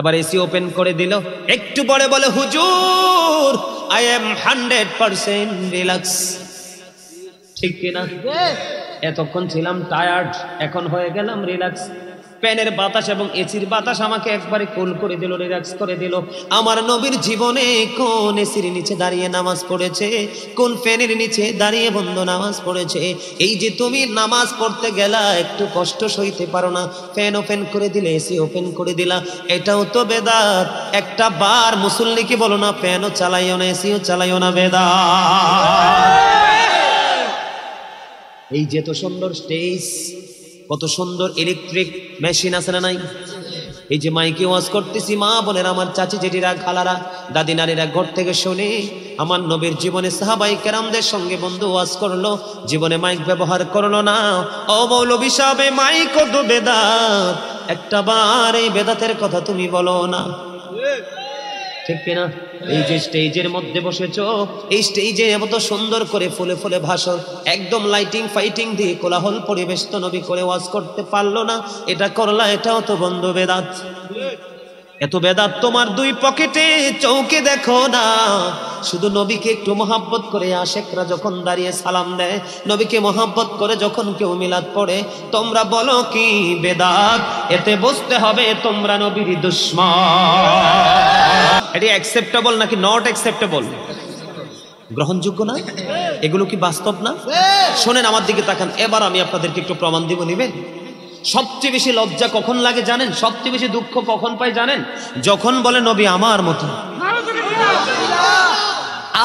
Speaker 1: আবার এসি ওপেন করে দিল, একটু পরে বলে হুজুর আই এম 100% রিল্যাক্স। ঠিক কিনা? এতক্ষণ ছিলাম টায়ার্ড, এখন হয়ে গেলাম রিল্যাক্স। ফ্যানের বাতাস এবং এসির বাতাস আমাকে একবারে কুল করে দিল, রিল্যাক্স করে দিল। আমার নবীর জীবনে কোন এসির নিচে দাঁড়িয়ে নামাজ পড়েছে, কোন ফ্যানের নিচে দাঁড়িয়ে বন্ধ নামাজ পড়েছে? এই যে তুমি নামাজ পড়তে গেলা, একটু কষ্ট সইতে পারো না, ফ্যান ওপেন করে দিলে, এসি ওপেন করে দিলা, এটাও তো বেদাত। একটা বার মুসল্লিকে বলো না ফ্যানও চালাইও না, এসিও চালাইও না, বেদাত। এই যে এত সুন্দর স্টেজ, কত সুন্দর ইলেকট্রিক মেশিন আছে না নাই? এই যে মাইকে ওয়াজ করতেছি, মা বোনের, আমার চাচি জেঠিরা, খালারা, দাদি নারীরা ঘর থেকে শুনে আমার নবীর জীবনে সাহাবাই কেরামদের সঙ্গে বন্ধু ওয়াজ করলো, জীবনে মাইক ব্যবহার করলো না। ও মৌলভী সাহেব, মাইক কত বেদাত, একটা বার এই বেদাতের কথা তুমি বলো না। ঠিক কিনা? এই যে স্টেজের মধ্যে বসেছো, এই স্টেজে এত সুন্দর করে ফুলে ফুলে ভাষণ, একদম লাইটিং ফাইটিং দিয়ে কোলাহল পরিবেশ তো নবী করে ওয়াজ করতে পারলো না, এটা করলা, এটাও তো বন্ধ বেদাত। এত বেদাত তোমার দুই পকেটে, চৌকে দেখো না। শুধু নবীকে একটু মহাব্বত করে আশেকরা যখন দাঁড়িয়ে সালাম দেয়, নবীকে মহাব্বত করে যখন কেউ মিলাদ পড়ে, তোমরা বলো কি বেদাত? এতে বুঝতে হবে তোমরা নবীর দুশমন। এটি অ্যাকসেপ্টেবল নাকি নট অ্যাকসেপ্টেবল? গ্রহণযোগ্য না? এগুলো কি বাস্তব না? শোনেন, আমার দিকে তাকান, এবার আমি আপনাদেরকে একটু প্রমাণ দিব, নিবেন? সবচেয়ে বেশি লজ্জা কখন লাগে জানেন? সবচেয়ে বেশি দুঃখ কখন পাই জানেন? যখন বলে নবী আমার মতো।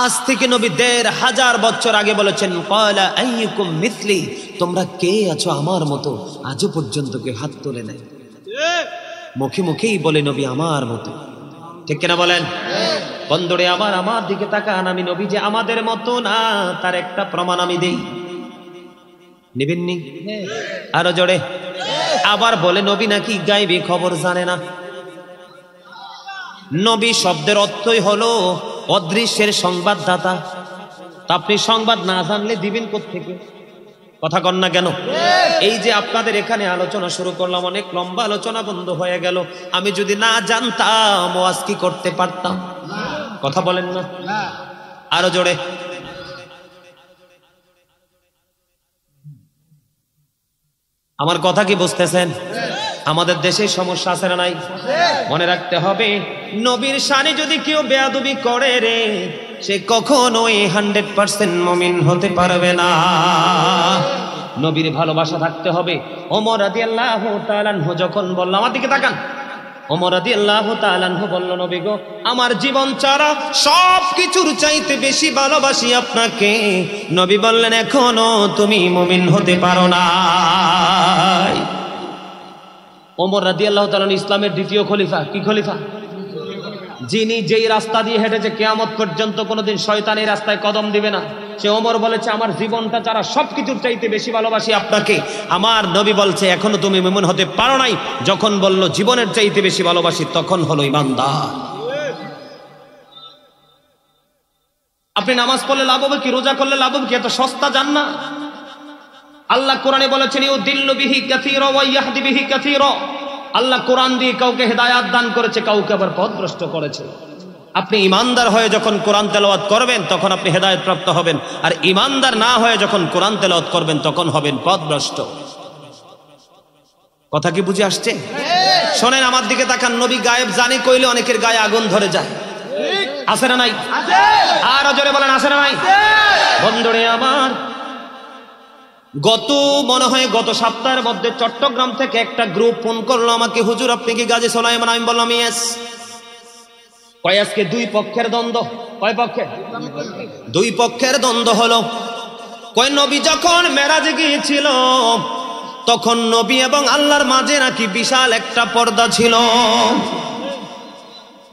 Speaker 1: আজ থেকে নবী ১৫০০ বছর আগে বলেছেন, ক্বালা আইয়ুকুম মিথলি, তোমরা কে আছো আমার মতো? আজও পর্যন্ত কেউ হাত তোলে নাই। মুখে মুখেই বলে নবী আমার মতো। ঠিক কিনা বলেন? বন্ধুরে আবার আমার দিকে তাকান, আমি নবী যে আমাদের মতো না, তার একটা প্রমাণ আমি দেই, নেবেননি? আরো জোরে। আবার বলে নবী নাকি গায়েবী খবর জানে না। নবী শব্দের অর্থই হলো অদৃশ্যের সংবাদদাতা। তা আপনি সংবাদ না জানলে দিবেন কোত্থেকে? কথা কন না কেন? এই যে আপনাদের এখানে আলোচনা শুরু করলাম, অনেক লম্বা আলোচনা বন্ধ হয়ে গেল। আমি যদি না জানতাম ওয়াজ কি করতে পারতাম? কথা বলেন না? আরো জোরে। আমার কথা কি বুঝতেছেন? আমাদের দেশে সমস্যা আছে না নাই? মনে রাখতে হবে, নবীর শানে যদি কেউ বেয়াদবি করে রে, সে কখনোই 100% মুমিন হতে পারবে না। নবীর ভালোবাসা থাকতে হবে। ওমর রাদিয়াল্লাহু তাআলা আনহু যখন বলল, আমার দিকে তাকান, ওমর রাদিয়াল্লাহু তাআলা আনহু বলল, নবী গো, আমার জীবন ছাড়া সব কিছুর চাইতে বেশি ভালোবাসি আপনাকে। নবী বললেন, এখনো তুমি মুমিন হতে পারো না। ওমর রাদিয়াল্লাহু তাআলা ইসলামের দ্বিতীয় খলিফা। কি খলিফা? যিনি যেই রাস্তা দিয়ে হেঁটেছে কিয়ামত পর্যন্ত কোনোদিন শয়তান এই রাস্তায় কদম দিবে না। সে ওমর বলেছে, আমার জীবনটা ছাড়া সবকিছুর চাইতে বেশি ভালোবাসি আপনাকে। আমার নবী বলছে, এখনো তুমি মুমিন হতে পারো নাই। যখন বলল জীবনের চাইতে বেশি ভালোবাসি, তখন হলো ইমানদার। আপনি নামাজ পড়লে লাভ হবে কি? রোজা করলে লাভ হবে কি? এত সস্তা জান্নাত। আল্লাহ কোরআনে বলেছেন, ইউদিল্লু বিহি কাসীরা ওয়া ইয়াহদি বিহি কাসীরা। আল্লাহ কোরআন দিয়ে কাউকে হেদায়াত দান করেছে, কাউকে আবার পথভ্রষ্ট করেছে। আপনি ইমানদার হয়ে যখন কোরআন তেলাওয়াত করবেন, তখন আপনি হেদায়েত প্রাপ্ত হবেন। আর ইমানদার না হয়ে যখন কোরআন তেলাওয়াত করবেন, তখন হবেন পথভ্রষ্ট। কথা কি বুঝে আসছে? শোনেন, আমার দিকে তাকান, নবী গায়েব জানে কইলে অনেকের গায়ে আগুন ধরে যায়। আছে না নাই? আর জোরে বলেন, আছে না নাই? বন্ধুরে আমার, মনে হয় গত সপ্তাহের মধ্যে চট্টগ্রাম থেকে একটা গ্রুপ ফোন করলো আমাকে, হুজুর আপনি কি গাজী সোলাইমান? আমি বললাম ইয়েস। কয় আজকে দুই পক্ষের দ্বন্দ্ব। কয় পক্ষের? দুই পক্ষের দ্বন্দ্ব হলো। কয় নবী যখন মেরাজে গিয়েছিল, তখন নবী এবং আল্লাহর মাঝে নাকি বিশাল একটা পর্দা ছিল।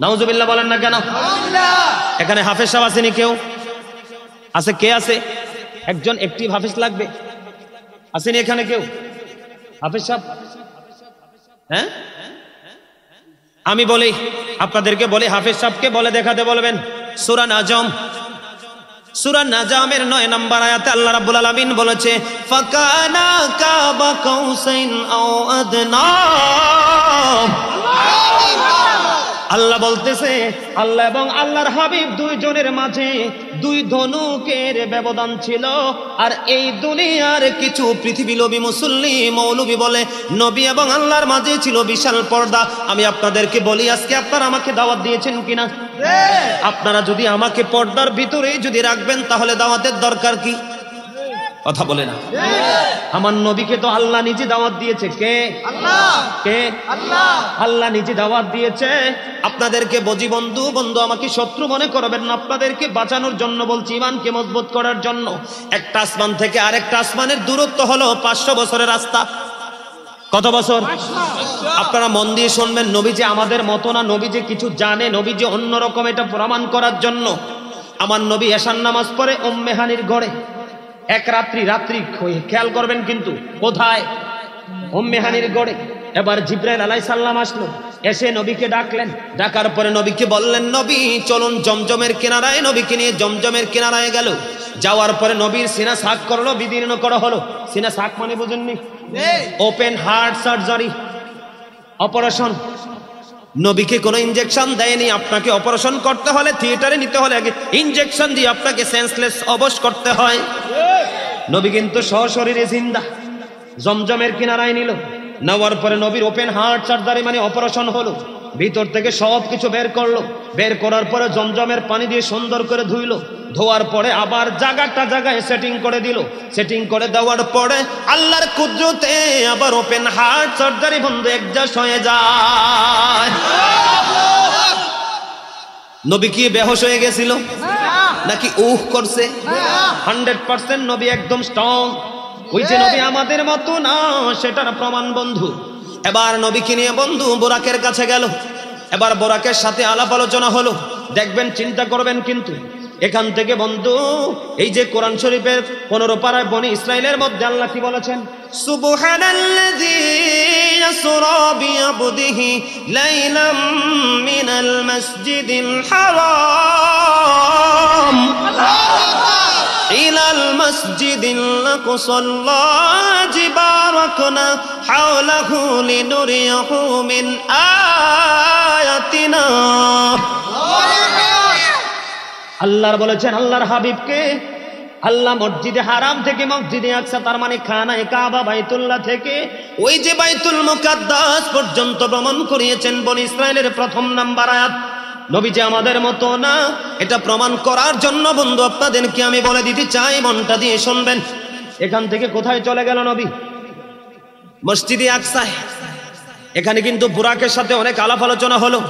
Speaker 1: নাউজুবিল্লাহ বলেন না কেন? এখানে হাফেজ সাহেব আসেনি? কেউ আছে? কে আছে? একজন একটি হাফেজ লাগবে। আসেনি এখানে কেউ হাফেজ সাহেব? হ্যাঁ, আমি বলি, আপনাদেরকে বলি, হাফেজ সাহেবকে বলে দেখাতে বলবেন। সূরা নাজম, সূরা নাজমের 9 নম্বর আয়াতে আল্লাহ রাব্বুল আলামিন বলেছে, ফাকানা কাবা কাউসাইন আও আদনা। আল্লাহ বলতেছে, আল্লাহ এবং আল্লাহর হাবিব দুইজনের মাঝে দুই ধনুকের ব্যবধান ছিল। আর এই দুনিয়ার কিছু পৃথিবীলোভী মুসল্লি মৌলবী বলে নবী এবং আল্লাহর মাঝে ছিল বিশাল পর্দা। আমি আপনাদেরকে বলি, আজকে আপনারা আমাকে দাওয়াত দিয়েছেন কিনা? আপনারা যদি আমাকে পর্দার ভিতরে যদি রাখবেন তাহলে দাওয়াতের দরকার কি? কথা বলে না। আমার নবীকে তো আল্লাহ নিজে দাওয়াত দিয়েছে। কে? আল্লাহ। কে? আল্লাহ। আল্লাহ নিজে দাওয়াত দিয়েছে। আপনাদেরকে বজি বন্ধু, বন্ধু আমাকে শত্রু মনে করবেন না, আপনাদেরকে বাঁচানোর জন্য বলছি, ইমানকে মজবুত করার জন্য। একটা আসমান থেকে আরেকটা আসমানের দূরত্ব হলো 500 বছরের রাস্তা। কত বছর? আপনারা মন দিয়ে শুনবেন, নবী যে আমাদের মতো না, নবী যে কিছু জানে, নবী যে অন্যরকম, এটা প্রমাণ করার জন্য আমার নবী এশার নামাজ পড়ে উম্মে হানির ঘরে এক রাত্রি খেয়াল করবেন কিন্তু কোথায়? উম্মে হানির গড়ে। এবার জিবরাইল আলাইহিস সালাম আসলো, এসে নবীকে ডাকলেন। ডাকার পরে নবীকে বললেন, নবী চলুন জমজমের কিনারায়। নবীকে নিয়ে জমজমের কিনারায় গেল। যাওয়ার পরে নবীর সিনা সাক করলো, বিদীর্ণ করা হলো। সিনা সাক মানে বুঝেননি? Open heart surgery, operation. নবীকে কোনো ইনজেকশন দেয়নি। আপনাকে অপারেশন করতে হলে থিয়েটারে নিতে হলে আগে ইনজেকশন দিয়ে আপনাকে সেন্সলেস অবশ করতে হয়। নবী কিন্তু সশরীরে জিন্দা জমজমের কিনারায় নিল। নেওয়ার পরে নবীর ওপেন হার্ট সার্জারি মানে অপারেশন হলো। ভিতর থেকে সব কিছু বের করলো। বের করার পরে জমজমের পানি দিয়ে সুন্দর করে ধুইলো। ধোয়ার পরে আবার জায়গায় সেটিং করে দিল। সেটিং করে দেওয়ার পরে আল্লাহর কুদরতে আবার ওপেন হার্ট সার্জারি বন্ধ একজাস্ট হয়ে যায়। নবী কি বেহুশ হয়ে গেছিল নাকি করছে? 100% নবী একদম স্ট্রং। ওই যে নবী আমাদের মতো না, সেটার প্রমাণ বন্ধু। এবার নবীকে নিয়ে বন্ধু বোরাকের কাছে গেল। এবার বোরাকের সাথে আলাপ আলোচনা হলো। দেখবেন, চিন্তা করবেন কিন্তু এখান থেকে বন্ধু, এই যে কোরআন শরীফের 15 পারায় বনি ইসরাইলের মধ্যে আল্লাহ কি বলেছেন? সুবহানাল্লাযী ইয়াসরা বিআবদিহি লাইলাম মিনাল মাসজিদিল হারাম ইলাল মাসজিদিল আকসাল্লাযী বারাকনা হাওলাহু লিনুরিয়াহু মিন আয়াতিনা। আল্লাহর বলেছেন আল্লাহর হাবিবকে আল্লাহ মসজিদে হারাম থেকে মসজিদে আকসা, তার মানে খানায়ে কাবা বাইতুল্লাহ থেকে ওই যে বাইতুল মুকাদ্দাস পর্যন্ত ভ্রমণ করিয়েছেন। বনি ইসরাইলের 1 নাম্বার আয়াত। নবী যে আমাদের মতো না, এটা প্রমাণ করার জন্য বন্ধু আপনাদেরকে আমি বলে দিতে চাই, মনটা দিয়ে শুনবেন। এখান থেকে কোথায় চলে গেল নবী? মসজিদে আকসায়। এখানে কিন্তু বুরাকের সাথে অনেক আলাপ আলোচনা হলো।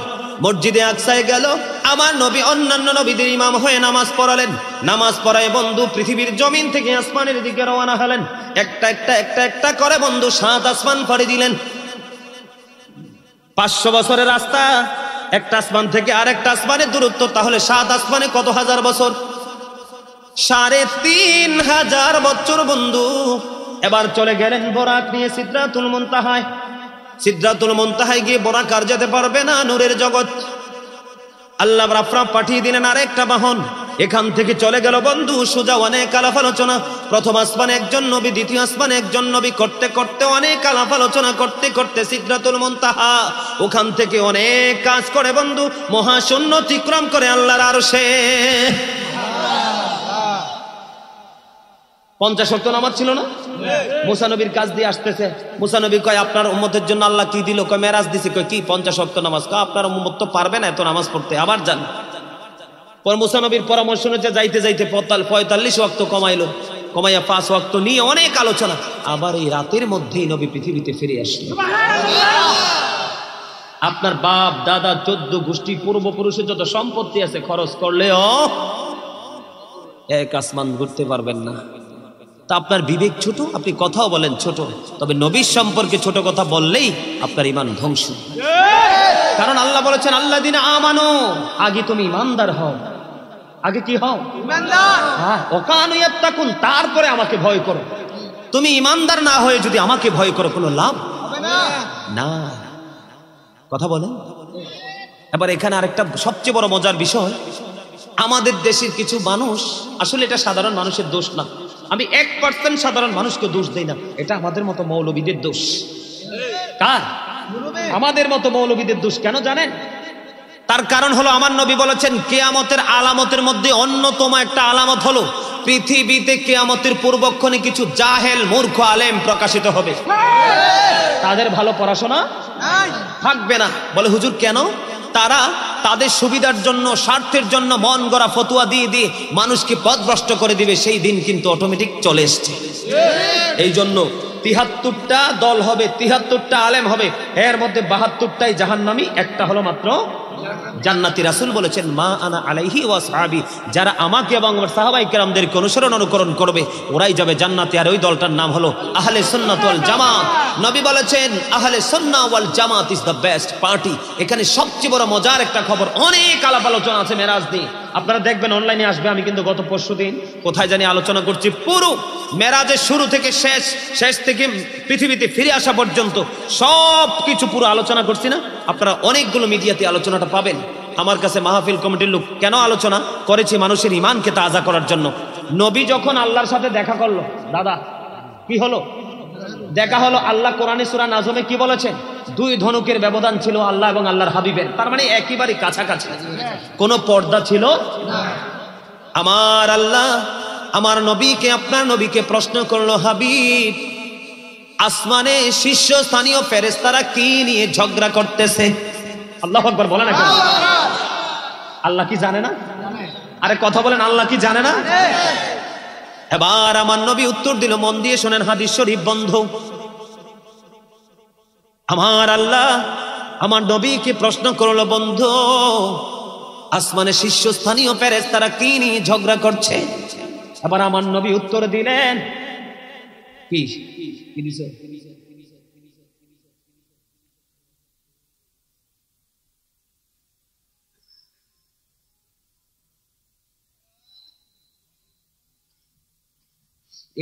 Speaker 1: মসজিদে আকসায় গেল, আমার নবী অন্যান্য নবীদের ইমাম হয়ে নামাজ পড়ালেন। নামাজ পড়ায় বন্ধু পৃথিবীর জমিন থেকে আসমানের দিকে রওনা হলেন। একটা করে বন্ধু 7 আসমান পাড়ি দিলেন। 500 বছরের রাস্তা, একটা আসমান থেকে আরেকটা আসমানের দূরত্ব, তাহলে 7 আসমানে কত হাজার বছর? 3500 বছর বন্ধু। এবার চলে গেলেন বোরাক নিয়ে সিদরাতুল মুনতাহায়। সিদরাতুল মুনতাহায় গিয়ে বোরাক আর যেতে পারবে না, নূরের জগৎ। আল্লাহ রাফরাফ পাঠিয়ে দিলেন আরেকটা বাহন। এখান থেকে চলে গেল বন্ধু সোজা অনেক আলাপ আলোচনা। প্রথম আসমানে একজন নবী, দ্বিতীয় আসমানে একজন নবী, করতে করতে অনেক আলাপ আলোচনা করতে করতে সিদরাতুল মুনতাহা, ওখান থেকে অনেক কাজ করে বন্ধু মহাশূন্য অতিক্রম করে আল্লাহর আরশে। 50 ওয়াক্ত নামাজ ছিল না? মুসা নবীর কাজ দিয়ে আসতেছে। মুসা নবী কয়, আপনার উম্মতের জন্য আল্লাহ কি দিল? কয় মেরাজ দিছে। কয় কি? 50 ওয়াক্ত নামাজ। কয় আপনার উম্মত তো পারবে না এত নামাজ পড়তে, আবার যান। পর মুসা নবীর পরামর্শ অনুযায়ী যাইতে যাইতে 45 ওয়াক্ত কমাইয়া 5 ওয়াক্ত নিয়ে অনেক আলোচনা। আবার এই রাতের মধ্যেই নবী পৃথিবীতে ফিরে আসলেন। আপনার বাপ দাদা 14 গোষ্ঠী পূর্বপুরুষের যত সম্পত্তি আছে খরচ করলেও এক আসমান ঘুরতে পারবেন না। তা আপনার বিবেক ছোট, আপনি কথাও বলেন ছোট, তবে নবীর সম্পর্কে ছোট কথা বললেই আপনার ঈমান ধ্বংস। কারণ আল্লাহ বলেছেন আল্লাযীনা আমানু, আগে তুমি ঈমানদার হও। আগে কি হও? ঈমানদার। হ্যাঁ, ওয়াকানু ইয়াত্তাকুন, তারপরে আমাকে ভয় করো। তুমি ঈমানদার না হয়ে যদি আমাকে ভয় করো কোনো লাভ হবে না। কথা বলেন। এবার এখানে আরেকটা সবচেয়ে বড় মজার বিষয়, আমাদের দেশের কিছু মানুষ, আসলে এটা সাধারণ মানুষের দোষ না, আমি 1% সাধারণ মানুষকে দোষ দেই না, এটা আমাদের মতো মৌলবীদের দোষ। কার? আমাদের মতো মৌলবীদের দোষ। কেন জানেন? তার কারণ হলো আমার নবী বলেছেন কিয়ামতের আলামতের মধ্যে অন্যতম একটা আলামত হলো পৃথিবীতে কিয়ামতের পূর্বক্ষণে কিছু জাহেল মূর্খ আলেম প্রকাশিত হবে, তাদের ভালো পড়াশোনা থাকবে না। বলে হুজুর কেন? তারা তাদের সুবিধার জন্য স্বার্থের জন্য মন গড়া ফতুয়া দিয়ে দিয়ে মানুষকে পথভ্রষ্ট করে দিবে, সেই দিন কিন্তু অটোমেটিক চলে এসছে। এই জন্য ৭৩টা দল হবে, ৭৩টা আলেম হবে, এর মধ্যে ৭২টাই জাহান্নামী, একটা হলো মাত্র জান্নাতি। রাসূল বলেছেন মা আনা আলাইহি ওয়া সাহাবী, যারা আমাকে এবং আমার সাহাবায়ে কেরামদেরকে অনুকরণ করবে ওরাই যাবে জান্নাতে। আর ওই দলটার নাম হলো আহলে সুন্নাত ওয়াল জামাত। নবী বলেছেন আহলে সুন্নাহ ওয়াল জামাত ইজ দ্য বেস্ট পার্টি। এখানে সবচেয়ে বড় মজার একটা খবর, অনেক আলাপ আলোচনা আছে মেরাজ নিয়ে, আপনারা দেখবেন অনলাইনে আসবে। আমি কিন্তু গত পরশুদিন কোথায় জানি আলোচনা করছি, পুরো মেরাজের শুরু থেকে শেষ থেকে পৃথিবীতে ফিরে আসা পর্যন্ত সব কিছু পুরো আলোচনা করছি না? আপনারা অনেকগুলো মিডিয়াতে আলোচনাটা পাবেন। আমার কাছে মাহফিল কমিটির লোক কেন আলোচনা করেছি? মানুষের ইমানকে তাজা করার জন্য। নবী যখন আল্লাহর সাথে দেখা করলো, দাদা কি হলো? দেখা হলো। আল্লাহ কোরআনে সূরা নাজমে কি বলেছেন? 2 ধনুকের ব্যবধান ছিল আল্লাহ এবং আল্লাহর হাবিবের, তার মানে একেবারে কাছাকাছি, কোনো পর্দা ছিল না। আমার আল্লাহ আমার নবীকে, আপনার নবীকে প্রশ্ন করলো, হাবিব আসমানে শীর্ষস্থানীয় ফেরেশতারা কি নিয়ে ঝগড়া করতেছে? আল্লাহু আকবার বলেন না? আল্লাহ কি জানে না? আরে কথা বলেন, আল্লাহ কি জানে না? এবার আমার নবী উত্তর দিল, মন দিয়ে শোনেন, হাদিস শরীফ বন্ধু। আমার আল্লাহ আমার নবীকে প্রশ্ন করলো, বন্ধু আসমানে শীর্ষস্থানীয় ফেরেশতারা কি নিয়ে ঝগড়া করছে? এবার আমার নবী উত্তর দিলেন, কি দিছে?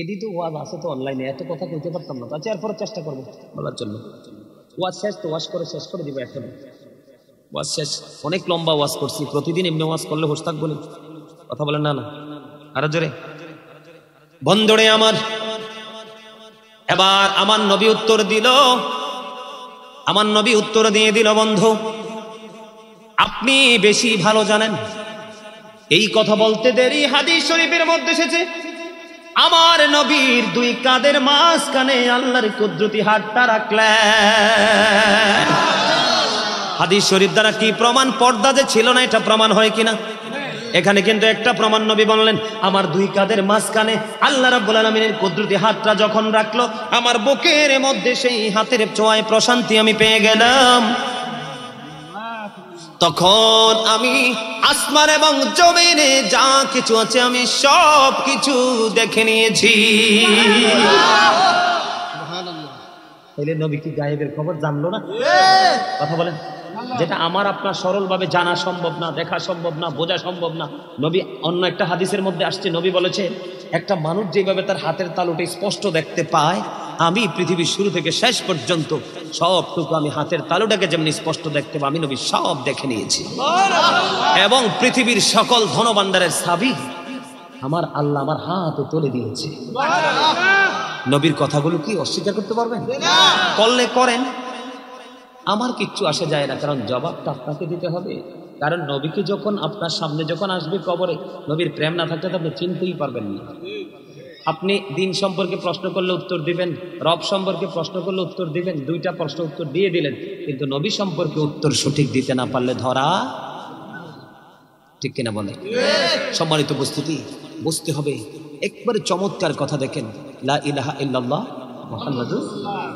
Speaker 1: এডি তো ওয়াজ আছে তো অনলাইনে, এত কথা কইতে পারতাম না। আচ্ছা এরপরে চেষ্টা করবো বলার জন্য। ওয়াজ শেষ তো, ওয়াজ করে শেষ করে দিব এখন। ওয়াজ শেষ, অনেক লম্বা ওয়াজ করছি, প্রতিদিন এমনি ওয়াজ করলে হোস থাক বলি, কথা বলেন না? না আরো জোরে বন্ধুরে আমার। এবার আমার নবী উত্তর দিল, আমার নবী উত্তর দিয়ে দিল, বন্ধু আপনি বেশি ভালো জানেন। এই কথা বলতে দেরি হাদিস শরীফের মধ্যে এসেছে, আমার নবীর 2 কাঁধের মাঝখানে আল্লাহর কুদরতি হাতটা রাখলেন। হাদিস শরীফ দ্বারা কি প্রমাণ? পর্দা যে ছিল না এটা প্রমাণ হয় কিনা? এখানে কিন্তু একটা প্রমাণ নবী বললেন, আমার 2 কাঁধের মাঝখানে আল্লাহ রাব্বুল আলামিনের কুদরতি হাতটা যখন রাখলো, আমার বুকের মধ্যে সেই হাতের ছোঁয়ায় প্রশান্তি আমি পেয়ে গেলাম। তখন আমি আসমান এবং জমিনে যা কিছু আছে আমি সব কিছু দেখে নিয়েছি। তাহলে নবী কি গায়েবের খবর জানলো না? কথা বলেন, যেটা আমার আপনার সরলভাবে জানা সম্ভব না, দেখা সম্ভব না, বোঝা সম্ভব না। নবী অন্য একটা হাদিসের মধ্যে আসছে, নবী বলেছে একটা মানুষ যেভাবে তার হাতের তালুটা স্পষ্ট দেখতে পায়, আমি পৃথিবীর শুরু থেকে শেষ পর্যন্ত সবটুকু আমি হাতের তালুটাকে যেমনি স্পষ্ট দেখতে পাই, আমি নবী সব দেখে নিয়েছি। এবং পৃথিবীর সকল ধনভাণ্ডারের চাবি আমার আল্লাহ আমার হাতে তুলে দিয়েছে। নবীর কথাগুলো কি অস্বীকার করতে পারবেন? করলে করেন, আমার কিচ্ছু আসে যায় না, কারণ জবাবটা আপনাকে দিতে হবে। কারণ নবীকে যখন আপনার সামনে যখন আসবে কবরে, নবীর প্রেম না থাকলে তো আপনি চিনতেই পারবেন না। আপনি দিন সম্পর্কে প্রশ্ন করলে উত্তর দিবেন, রব সম্পর্কে প্রশ্ন করলে উত্তর দিবেন, 2টা প্রশ্ন উত্তর দিয়ে দিলেন, কিন্তু নবী সম্পর্কে উত্তর সঠিক দিতে না পারলে ধরা, ঠিক কিনা বলে? সম্মানিত উপস্থিতি, বুঝতে হবে। একবারে চমৎকার কথা দেখেন, লা ইলাহা ইল্লাল্লাহ মুহাম্মাদুর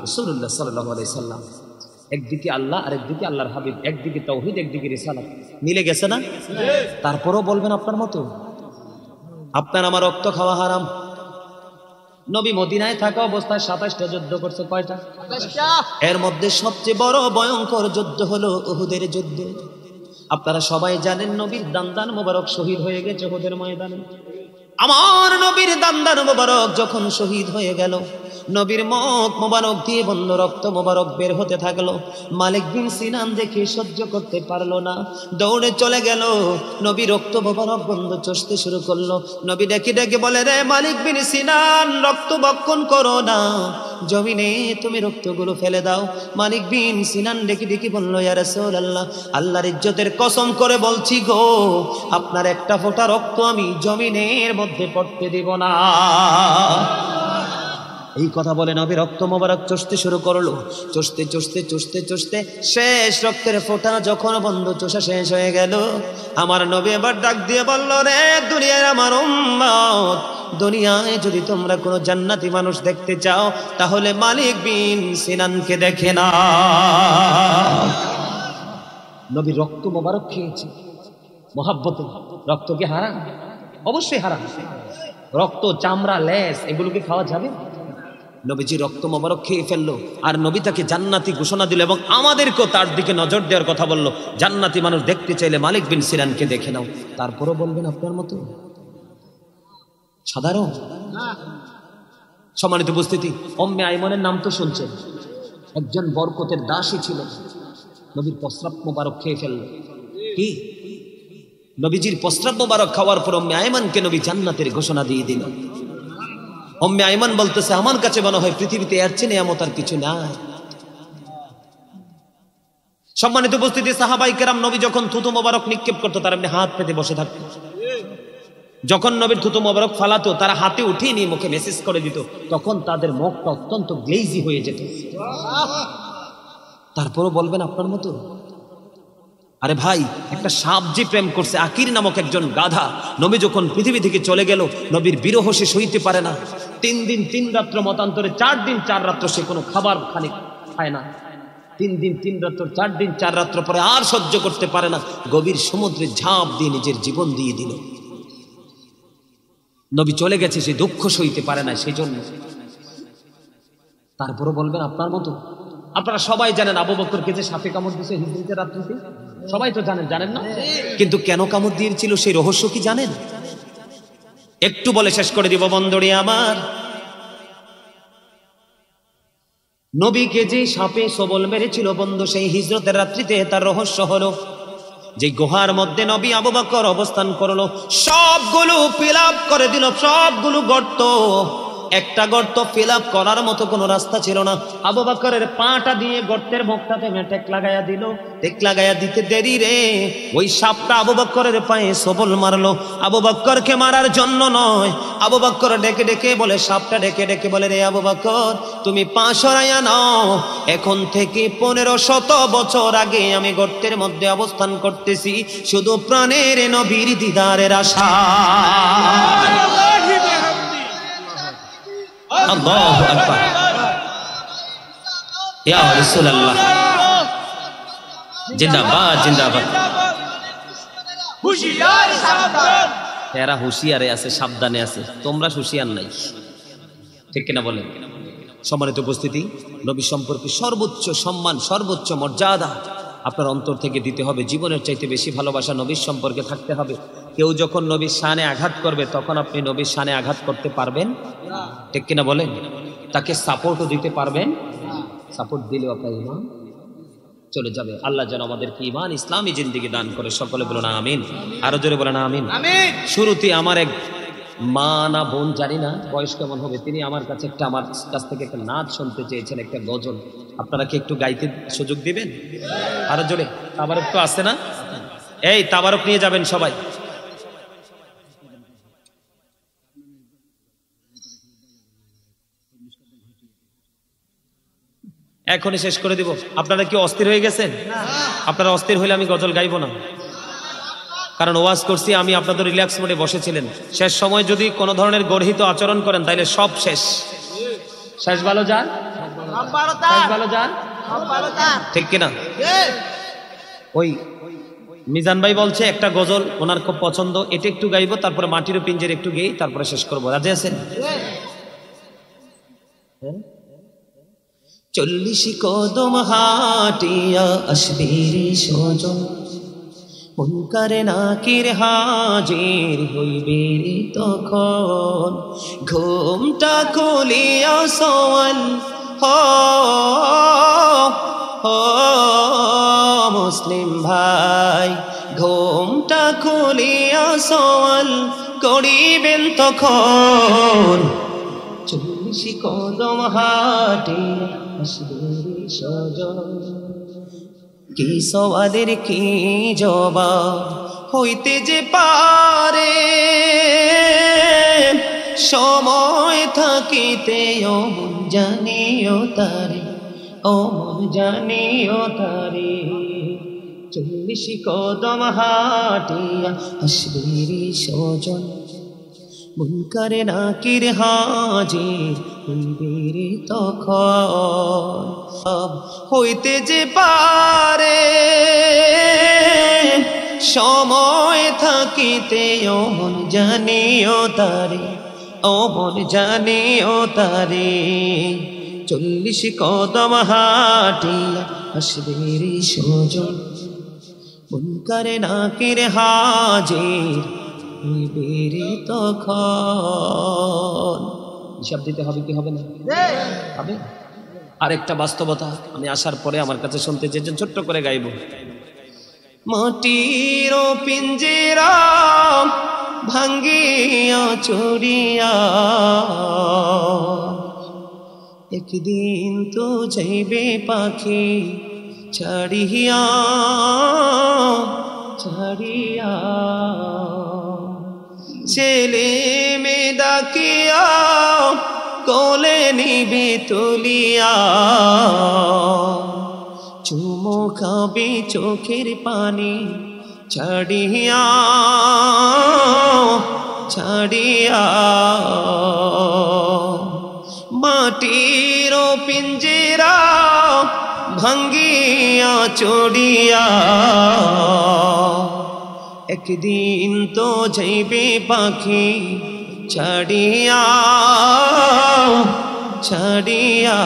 Speaker 1: রাসূলুল্লাহ সাল্লাল্লাহু আলাইহি সাল্লাম। একদিকে আল্লাহ আর একদিকে আল্লাহর হাবিব, একদিকে তাওহীদ একদিকে রিসালাত, মিলে গেছে না? তারপরেও বলবেন আপনার মতো আপনার আমার রক্ত খাওয়া হারাম। নবী মদিনায় থাকা অবস্থায় 27টা যুদ্ধ করছে। কয়টা? এর মধ্যে সবচেয়ে বড় ভয়ঙ্কর যুদ্ধ হলো উহুদের যুদ্ধ। আপনারা সবাই জানেন নবীর দান্দান মোবারক শহীদ হয়ে গেছে উহুদের ময়দানে। আমার নবীর দান্দান মোবারক যখন শহীদ হয়ে গেল, নবীর মুখ মোবারক দিয়ে বন্ধ রক্ত মোবারক বের হতে থাকলো। মালিক বিন সিনান দেখে সহ্য করতে পারলো না, দৌড়ে চলে গেল। নবী রক্ত মোবারক বন্ধ চষতে শুরু করলো। নবী ডেকে ডেকে বলে, রে মালিক বিন সিনান, রক্ত বক্ষণ করো না, জমিনে তুমি রক্তগুলো ফেলে দাও। মালিক বিন সিনান ডেকে ডেকে বলল, ইয়া রাসূলুল্লাহ, আল্লাহর ইজ্জতের কসম করে বলছি গো, আপনার একটা ফোঁটা রক্ত আমি জমিনের মধ্যে পড়তে দিব না। এই কথা বলে নবী রক্ত মোবারক চষতে শুরু করলো। চষতে চষতে চষতে চষতে শেষ রক্তের ফোঁটা যখন বন্ধ চষা শেষ হয়ে গেল, আমার নবী এবার ডাক দিয়ে বলল, রে দুনিয়ার আমার উম্মত, দুনিয়ায় যদি তোমরা কোনো জান্নাতি মানুষ দেখতে চাও তাহলে মালিক বিন সিনানকে দেখে না। নবী রক্ত মোবারক খেয়েছে মহাব্বতে। রক্ত কি হারাম? অবশ্যই হারাম। রক্ত, চামড়া, লেজ এগুলোকে খাওয়া যাবে? নবীজি রক্ত মোবারক খেয়ে ফেললো, আর নবী তাকে জান্নাতি ঘোষণা দিল এবং আমাদেরকেও তার দিকে নজর দেওয়ার কথা বললো। জান্নাতি মানুষ দেখতে চাইলে মালিক বিন সিনানকে দেখে নাও। তারপরও বলবেন আপনার মতো সাধারণ? সম্মানিত উপস্থিতি, উম্মে আইমনের নাম তো শুনছেন, একজন বরকতের দাসী ছিলেন। নবীর প্রস্রাব মোবারক খেয়ে ফেলল। কি? নবীজির প্রস্রাব মোবারক খাওয়ার পর উম্মে আইমনকে নবী জান্নাতের ঘোষণা দিয়ে দিল। উম্মে আইমন বলতেছে, আমার কাছে মনে হয় পৃথিবীতে এর চেয়ে নিয়ামত আর কিছু নাই। সম্মানিত উপস্থিতি, সাহাবায়ে কেরাম নবী যখন থুতু মোবারক নিক্ষেপ করতো তারা এমনি হাত পেতে বসে থাকতো। যখন নবীর থুতু মোবারক ফালাতো তারা হাতে উঠিয়ে নিয়ে মুখে মেসেজ করে দিত, তখন তাদের মুখটা অত্যন্ত গ্লেজি হয়ে যেত। তারপরও বলবেন আপনার মতো? আরে ভাই, একটা সাপ যে প্রেম করছে, আকির নামক একজন গাধা, নবী যখন পৃথিবী থেকে চলে গেল, নবীর বিরহ সে সইতে পারে না। 3 দিন 3 রাত্র মতান্তরে 4 দিন 4 রাত্র সে কোনো খাবার খায় না। 3 দিন 3 রাত্র 4 দিন 4 রাত্র পরে আর সহ্য করতে পারে না, গভীর সমুদ্রে ঝাঁপ দিয়ে নিজের জীবন দিয়ে দিল। নবী চলে গেছে, সে দুঃখ সইতে পারে না, সেই জন্য। তারপরও বলবেন আপনার মতো? আপনারা সবাই জানেন আবু বকরকে যে সাপে কামড় দিয়েছে হিজরিতে রাত্রিতে, সবাই তো জানেন, জানেন না? কিন্তু কেন কামড় দিয়েছিল সেই রহস্য কি জানেন? একটু বলে শেষ করে দিব বন্ধুরি আমার। নবীকে যে সাপে সবল মেরেছিল বন্ধু সেই হিজরতের রাত্রিতে, তার রহস্য হলো যে গুহার মধ্যে নবী আবু বকর অবস্থান করলো, সবগুলো ফিল আপ করে দিল, সবগুলো গর্ত। একটা গর্ত ফিল আপ করার মতো কোনো রাস্তা ছিল না। আবু বকরের পাটা দিয়ে গর্তের মুখটাতে টেক লাগাইয়া দিল। টেক লাগাইয়া দিতে দেরি রে, ওই সাপটা আবু বকরের পায়ে সবল মারলো। আবু বকরকে মারার জন্য নয়, আবু বকর ডেকে ডেকে বলে, সাপটা ডেকে ডেকে বলে, রে আবু বকর, তুমি পা সরাইয়া নাও, এখন থেকে 1500 বছর আগে আমি গর্তের মধ্যে অবস্থান করতেছি শুধু প্রাণের নবীর দিদারের আশা। আল্লাহু আকবার, ইয়া রাসূলুল্লাহ, জিন্দাবাদ জিন্দাবাদ। হুশিয়ার সাবধান, এরা হুশিয়ারে আছে, সাবধানে আছে, তোমরা হুশিয়ার নাই, ঠিক কিনা বলেন? সম্মানিত উপস্থিতি, নবী সম্পর্কে সর্বোচ্চ সম্মান, সর্বোচ্চ মর্যাদা আপনার অন্তর থেকে দিতে হবে। জীবনের চাইতে বেশি ভালোবাসা নবীর সম্পর্কে থাকতে হবে। কেউ যখন নবীর শানে আঘাত করবে তখন আপনি নবীর শানে আঘাত করতে পারবেন, ঠিক কিনা বলেন? তাকে সাপোর্টও দিতে পারবেন? সাপোর্ট দিলেও আপনার ঈমান চলে যাবে। আল্লাহ যেন আমাদেরকে ঈমান ইসলামী জিন্দেগি দান করে। সকলে বলুন আমিন, আরো জোরে বলেন আমিন। শুরুতে আমার এক মা না বোন জানি না বয়স কেমন হবে, তিনি আমার কাছ থেকে একটা নাচ শুনতে চেয়েছেন, একটা গজল। আপনারা কি একটু গাইতে সুযোগ দিবেন? আরো জোরে। তাবারক তো আছে না? এই তাবারক নিয়ে যাবেন সবাই। এখনই শেষ করে দিব। আপনারা কি অস্থির হয়ে গেছেন? আপনারা অস্থির হইলে আমি গজল গাইবো না, কারণ ওয়াজ করছি আমি, আপনাদের রিল্যাক্স মোডে বসেছিলেন। শেষ সময় যদি কোনো ধরনের গর্হিত আচরণ করেন তাহলে সব শেষ। শেষ ভালো যান, শেষ ভালো যান, ঠিক কিনা? ওই মিজান ভাই বলছে একটা গজল ওনার খুব পছন্দ, এটা একটু গাইবো, তারপরে মাটির পিঞ্জের একটু গেই, তারপরে শেষ করবো। রাজি আছেন? 40 কদম হাটিয়া আসবি রে সজন, মুনকার নাকির হাজির হইবে রে তখন, ঘুমটা খুলিয়া সওয়াল মুসলিম ভাই, ঘুমটা খুলিয়া সওয়াল করিবেন তখন, 40 কদম হাঁটে আসবে রে সজন। কি সওয়ালের কি জবাব হইতে যে পারে, সময় থাকিতে ও মন জানিও তারে, ও মন জানিও তারে। 40 কদম হাঁটিয়া আসবে রে সজন, মুনকার নাকির হাজির হইবে রে তখন, হইতে যে পারে সময় থাকিতে ও মন জানিও তারে, ও মন জানিও তারে। 40 কদম হাঁটিয়া আসবে রে সজন, মুনকার নাকির হাজির হইবে রে তখন। হিসাব দিতে হবে কি হবে না? হবে। আরেকটা বাস্তবতা আমি আসার পরে আমার কাছে শুনতে চেয়েছেন, ছোট্ট করে গাইব। মাটির পিঞ্জরা ভাঙ্গিয়া চুরিয়া, একদিন তো যাইবে পাখি ছাড়িয়া ছাড়িয়া, ছেলে মেয়ে ডাকিয়া কোলে নিবে তুলিয়া, চুমো খাবে চোখের পানি ছাড়িয়া ছাড়িয়া, মাটির পিঞ্জরা ভাঙ্গিয়া চড়িয়া, একদিন তো যাইবে পাখি ছাড়িয়া ছাড়িয়া।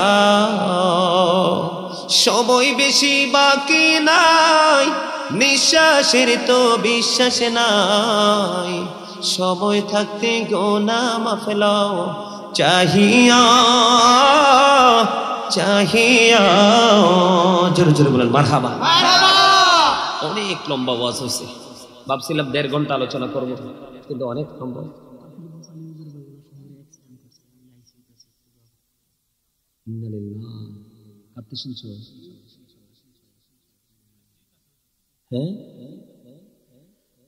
Speaker 1: সময় বেশি বাকি নাই, নিঃশ্বাসের তো বিশ্বাস নাই, সময় থাকতে গোনা মাফ লও চাহিয়া চাহিয়া। জোরে জোরে বলেন মারহাবা। অনেক লম্বা ওয়াজ হয়েছে, ভাবছিলাম 1.5 ঘন্টা আলোচনা করবো, কিন্তু অনেক লম্বা। হ্যাঁ,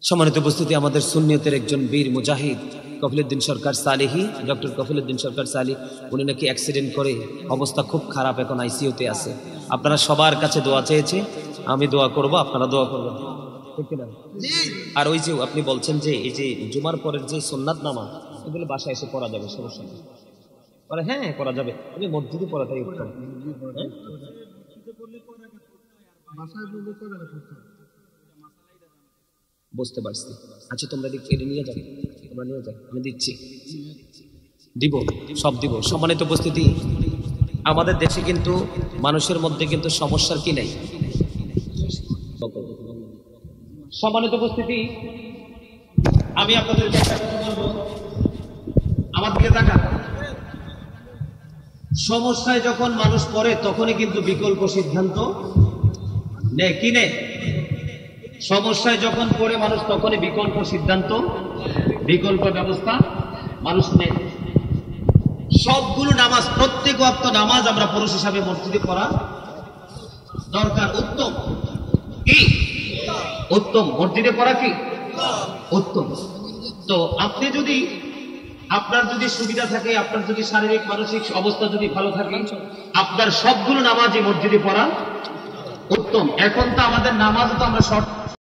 Speaker 1: সম্মানিত উপস্থিতি, আমাদের সুন্নিয়তের একজন বীর মুজাহিদ কফিলউদ্দিন সরকার সালেহী, ডক্টর কফিলউদ্দিন সরকার সালেহী, উনি নাকি অ্যাক্সিডেন্ট করে অবস্থা খুব খারাপ, এখন আইসিইউতে আছে। আপনারা সবার কাছে দোয়া চেয়েছে, আমি দোয়া করব, আপনারা দোয়া করবেন, ঠিক কিনা? আর ওই যে আপনি বলছেন যে এই যে জুমার পরের যে সুন্নাত নামাজ, এগুলো বাসায় এসে পড়া যাবে, সমস্যা নেই। হ্যাঁ করা যাবে, আমি মসজিদে পড়াটাই উত্তম। বুঝতে পারছি। আচ্ছা তোমরা এটা নিয়ে যাও, তোমরা নিয়ে যাও, আমি দিচ্ছি, দিব, সব দিব। সম্মানিত উপস্থিতি, আমাদের দেশে কিন্তু মানুষের মধ্যে কিন্তু সমস্যার কি নাই। সম্মানিত উপস্থিতি, আমি আপনাদের আমার দিকে তাকান। সমস্যায় যখন মানুষ পড়ে তখনই কিন্তু বিকল্প সিদ্ধান্ত নেয়, কি নেয়? সমস্যায় যখন পড়ে মানুষ তখনই বিকল্প সিদ্ধান্ত, বিকল্প ব্যবস্থা মানুষ নেয়। সবগুলো নামাজ, প্রত্যেক ওয়াক্ত নামাজ আমরা পুরুষ হিসাবে মসজিদে পড়া দরকার, উত্তম। কি উত্তম? মসজিদে পড়া কি উত্তম? তো আপনি যদি, আপনার যদি সুবিধা থাকে, আপনার যদি শারীরিক মানসিক অবস্থা যদি ভালো থাকে, আপনার সবগুলো নামাজই মসজিদে পড়া উত্তম। এখন তো আমাদের নামাজ তো আমরা শর্ট